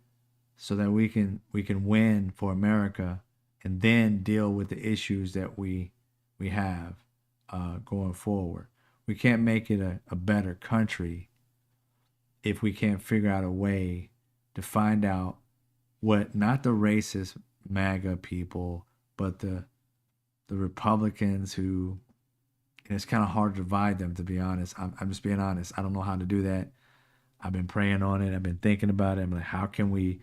so that we can win for America and then deal with the issues that we have going forward. We can't make it a better country if we can't figure out a way to find out what not the racist MAGA people, but the Republicans who, and it's kind of hard to divide them, to be honest. I'm just being honest. I don't know how to do that. I've been praying on it. I've been thinking about it. I'm like, how can we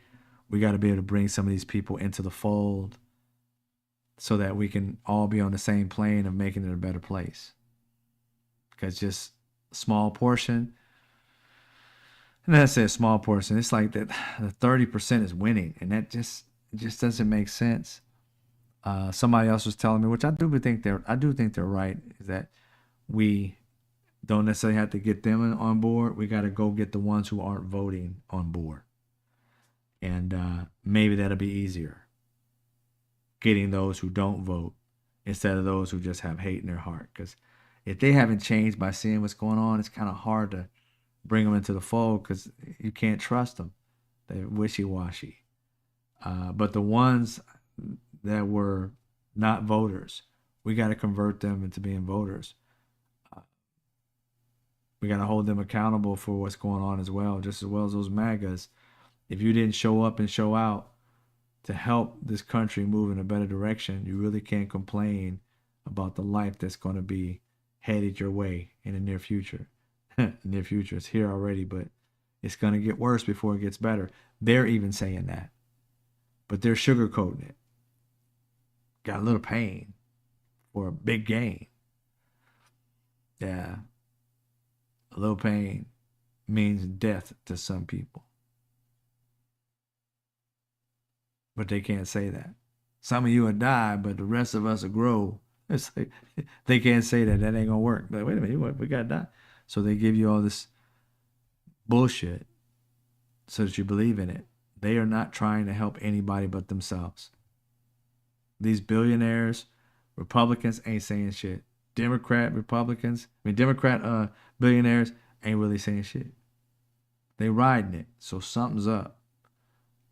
got to be able to bring some of these people into the fold so that we can all be on the same plane of making it a better place. Because just a small portion, and I say a small portion, it's like that the 30% is winning, and that just doesn't make sense. Somebody else was telling me, which I do think they're right, is that we don't necessarily have to get them on board. We got to go get the ones who aren't voting on board, and maybe that'll be easier. Getting those who don't vote instead of those who just have hate in their heart. Because if they haven't changed by seeing what's going on, it's kind of hard to bring them into the fold because you can't trust them. They're wishy-washy. But the ones that were not voters, we got to convert them into being voters. We got to hold them accountable for what's going on as well, just as well as those MAGAs. If you didn't show up and show out to help this country move in a better direction, you really can't complain about the life that's going to be headed your way in the near future. Near future, it's here already, but it's going to get worse before it gets better. They're even saying that, but they're sugarcoating it. Got a little pain for a big gain. Yeah, a little pain means death to some people. But they can't say that. Some of you will die, but the rest of us will grow. It's like, they can't say that. That ain't gonna work. Like, wait a minute, we gotta die. So they give you all this bullshit so that you believe in it. They are not trying to help anybody but themselves. These billionaires, Republicans ain't saying shit. Democrat billionaires ain't really saying shit. They riding it. So something's up.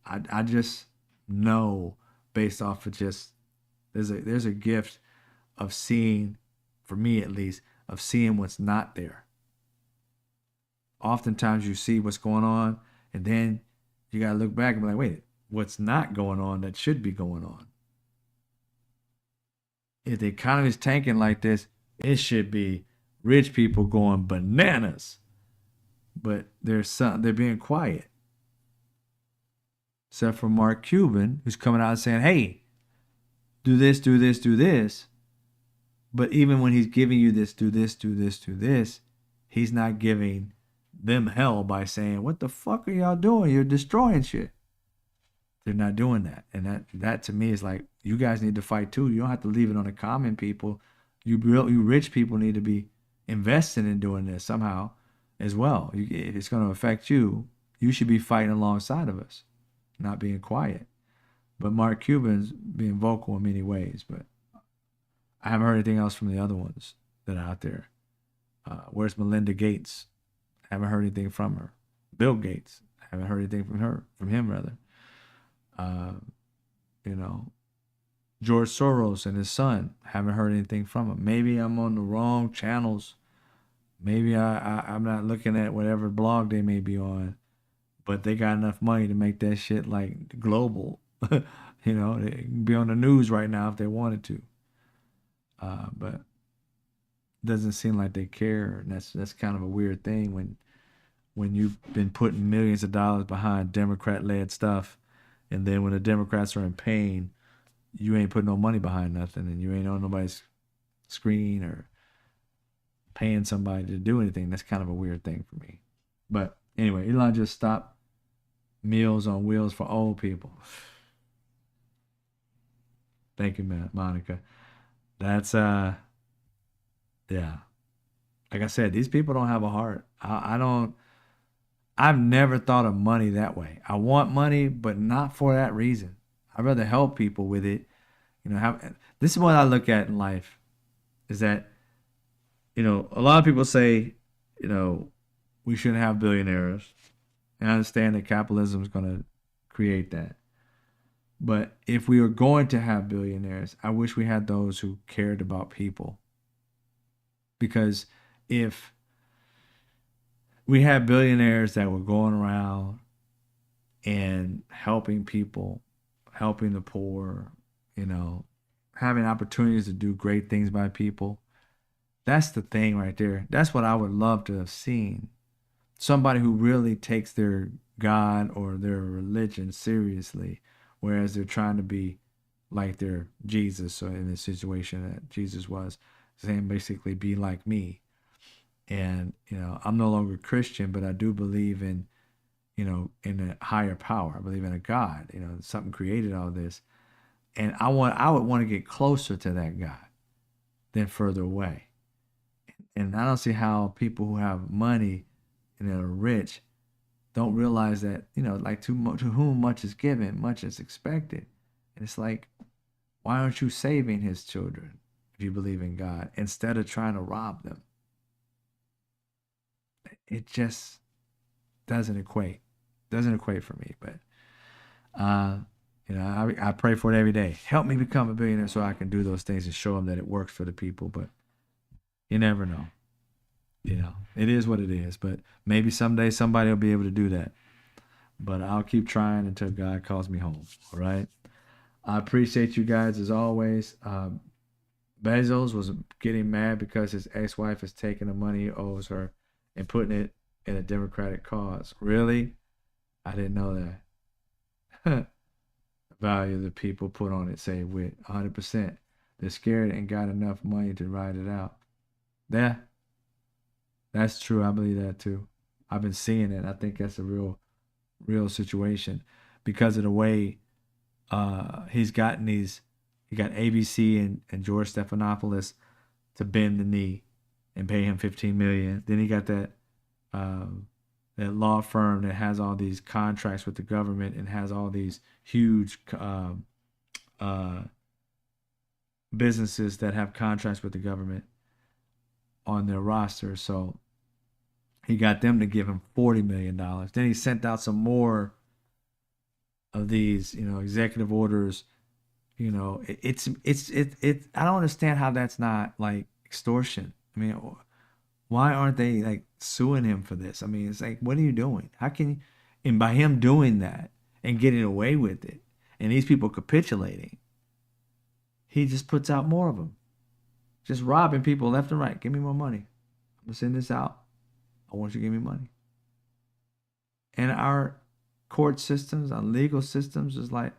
I just know based off of just there's a gift of seeing, for me at least, of seeing what's not there. Oftentimes you see what's going on and then you gotta look back and be like, wait, what's not going on that should be going on? If the economy is tanking like this, it should be rich people going bananas. But they're being quiet. Except for Mark Cuban, who's coming out and saying, hey, do this, do this, do this. But even when he's giving you this, do this, do this, do this, he's not giving them hell by saying, what the fuck are y'all doing? You're destroying shit. They're not doing that. And that to me is like, you guys need to fight too. You don't have to leave it on the common people. You rich people need to be investing in doing this somehow as well. If it's going to affect you, you should be fighting alongside of us, not being quiet. But Mark Cuban's being vocal in many ways, but I haven't heard anything else from the other ones that are out there. Where's Melinda Gates? Haven't heard anything from her. Bill Gates, haven't heard anything from him rather. George Soros and his son, haven't heard anything from him. Maybe I'm on the wrong channels. Maybe I'm not looking at whatever blog they may be on, but they got enough money to make that shit like global. They can be on the news right now if they wanted to. But it doesn't seem like they care, and that's kind of a weird thing when you've been putting millions of dollars behind Democrat-led stuff, and then when the Democrats are in pain, you ain't putting no money behind nothing, and you ain't on nobody's screen or paying somebody to do anything. That's kind of a weird thing for me. But anyway, Elon just stopped Meals on Wheels for old people. Thank you, Monica. That's yeah. Like I said, these people don't have a heart. I don't. I've never thought of money that way. I want money, but not for that reason. I'd rather help people with it. This is what I look at in life is that, a lot of people say, you know, we shouldn't have billionaires. And I understand that capitalism is going to create that. But if we were going to have billionaires, I wish we had those who cared about people. Because if we had billionaires that were going around and helping people, helping the poor, you know, having opportunities to do great things by people, that's the thing right there. That's what I would love to have seen. Somebody who really takes their God or their religion seriously, whereas they're trying to be like their Jesus, or in the situation that Jesus was, saying basically be like me. And I'm no longer Christian, but I do believe in in a higher power. I believe in a God. Something created all this, and I would want to get closer to that God than further away. And I don't see how people who have money and that are rich don't realize that, like to whom much is given, much is expected. And it's like, why aren't you saving his children if you believe in God instead of trying to rob them? It just doesn't equate. Doesn't equate for me. But I pray for it every day. Help me become a billionaire so I can do those things and show them that it works for the people. But you never know. It is what it is. But maybe someday somebody will be able to do that. But I'll keep trying until God calls me home. All right. I appreciate you guys as always. Bezos was getting mad because his ex-wife is taking the money he owes her and putting it in a Democratic cause. Really? I didn't know that. The value the people put on it, say with 100%. They're scared and got enough money to ride it out. Yeah, that's true. I believe that too. I've been seeing it. I think that's a real situation because of the way he's gotten these. He got ABC and George Stephanopoulos to bend the knee and pay him $15 million. Then he got that law firm that has all these contracts with the government and has all these huge businesses that have contracts with the government on their roster. So he got them to give him $40 million. Then he sent out some more of these, executive orders. It's I don't understand how that's not like extortion. I mean, why aren't they like suing him for this? I mean, it's like, what are you doing? How can you, and by him doing that and getting away with it, and these people capitulating, he just puts out more of them, just robbing people left and right. Give me more money. I'm gonna send this out. I want you to give me money. And our court systems, our legal systems, is like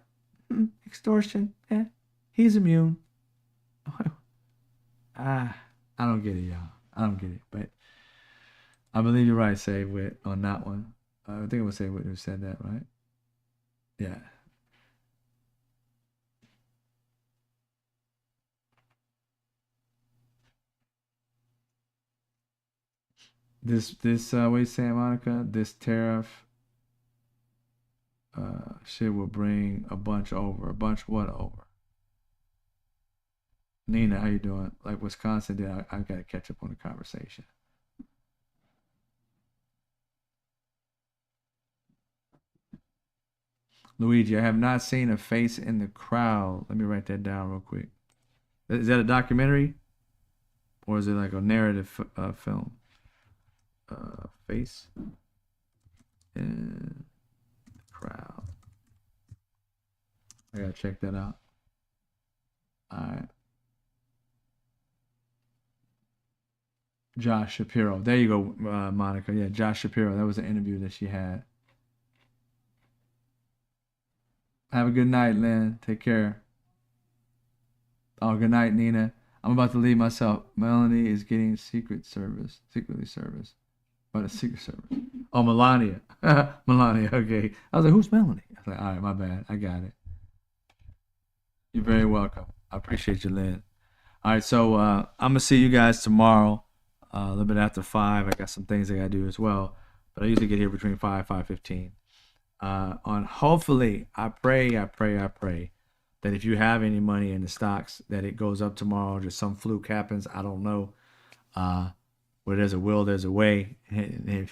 extortion. Yeah, he's immune. I don't get it, y'all. I don't get it, but I believe you're right, Say Wit, on that one. I think it was Say Wit who said that, right? Yeah. This what you saying, Monica? This tariff shit will bring a bunch over. A bunch what over? Nina, how you doing? Like Wisconsin did. I gotta catch up on the conversation. Luigi, I have not seen a face in the crowd. Let me write that down real quick. Is that a documentary? Or is it like a narrative film? Face in the crowd. I gotta check that out. All right. Josh Shapiro. There you go, Monica. Yeah, Josh Shapiro. That was an interview that she had. Have a good night, Lynn. Take care. Oh, good night, Nina. I'm about to leave myself. Melanie is getting secretly service. But a secret service. Oh, Melania. Melania, okay. I was like, who's Melanie? I was like, all right, my bad. I got it. You're very welcome. I appreciate you, Lynn. All right, so I'm going to see you guys tomorrow. a little bit after 5. I got some things I got to do as well. But I usually get here between 5:15. On hopefully, I pray that if you have any money in the stocks, that it goes up tomorrow. Just some fluke happens. I don't know. Where there's a will, there's a way. And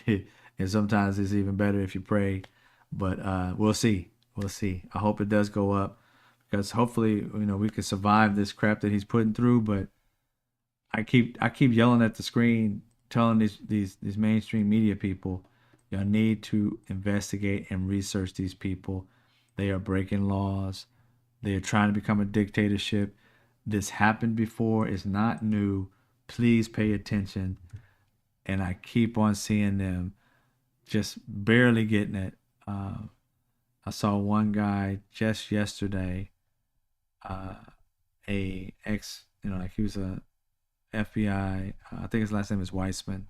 sometimes it's even better if you pray. But we'll see. We'll see. I hope it does go up because hopefully, we can survive this crap that he's putting through. But I keep yelling at the screen, telling these mainstream media people, y'all need to investigate and research these people. They are breaking laws. They are trying to become a dictatorship. This happened before. It's not new. Please pay attention. And I keep on seeing them just barely getting it. I saw one guy just yesterday, a ex, like he was a FBI. I think his last name is Weissman.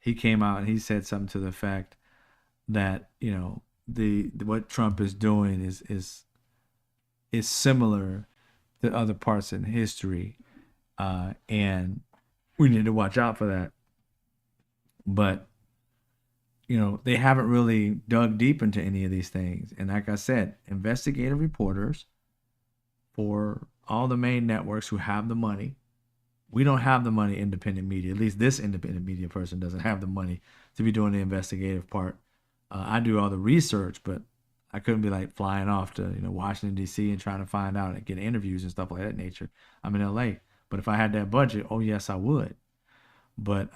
He came out and he said something to the effect that the what Trump is doing is similar to other parts in history, and we need to watch out for that. But they haven't really dug deep into any of these things. And like I said, investigative reporters for all the main networks who have the money. We don't have the money, independent media. At least this independent media person doesn't have the money to be doing the investigative part. I do all the research, but I couldn't be like flying off to Washington D.C. and trying to find out and get interviews and stuff like that nature. I'm in L.A. But if I had that budget, oh yes, I would. But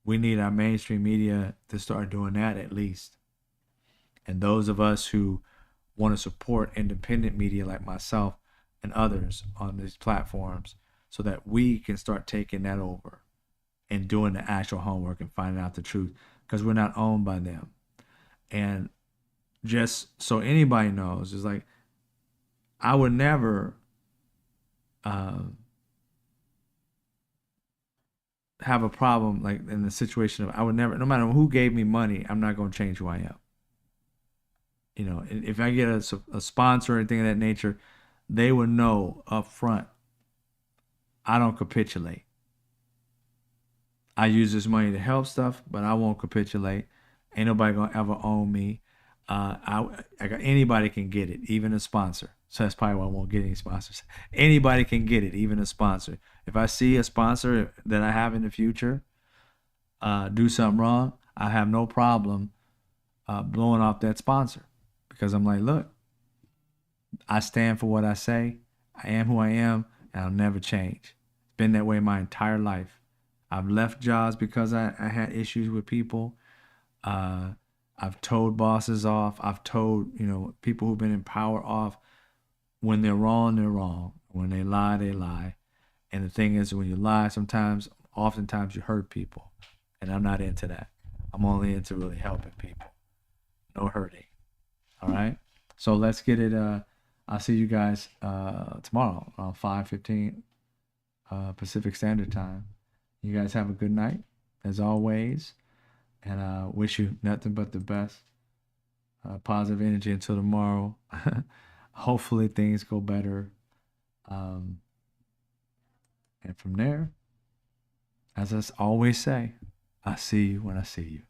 we need our mainstream media to start doing that at least. And those of us who want to support independent media like myself and others on these platforms, so that we can start taking that over and doing the actual homework and finding out the truth, because we're not owned by them. And just so anybody knows, it's like I would never have a problem like in the situation of I would never, no matter who gave me money, I'm not going to change who I am. If I get a sponsor or anything of that nature, they would know up front I don't capitulate. I use this money to help stuff, but I won't capitulate. Ain't nobody gonna ever own me. I got anybody can get it, even a sponsor. So that's probably why I won't get any sponsors. Anybody can get it, even a sponsor. If I see a sponsor that I have in the future do something wrong, I have no problem blowing off that sponsor, because I'm like, look, I stand for what I say. I am who I am, and I'll never change. It's been that way my entire life. I've left jobs because I had issues with people. I've told bosses off. I've told people who've been in power off. When they're wrong, they're wrong. When they lie, they lie. And the thing is, when you lie, oftentimes you hurt people, and I'm not into that. I'm only into really helping people, no hurting. All right. So let's get it. I'll see you guys tomorrow around 5:15 Pacific Standard Time. You guys have a good night, as always, and I wish you nothing but the best. Positive energy until tomorrow. Hopefully things go better. And from there, as I always say, I see you when I see you.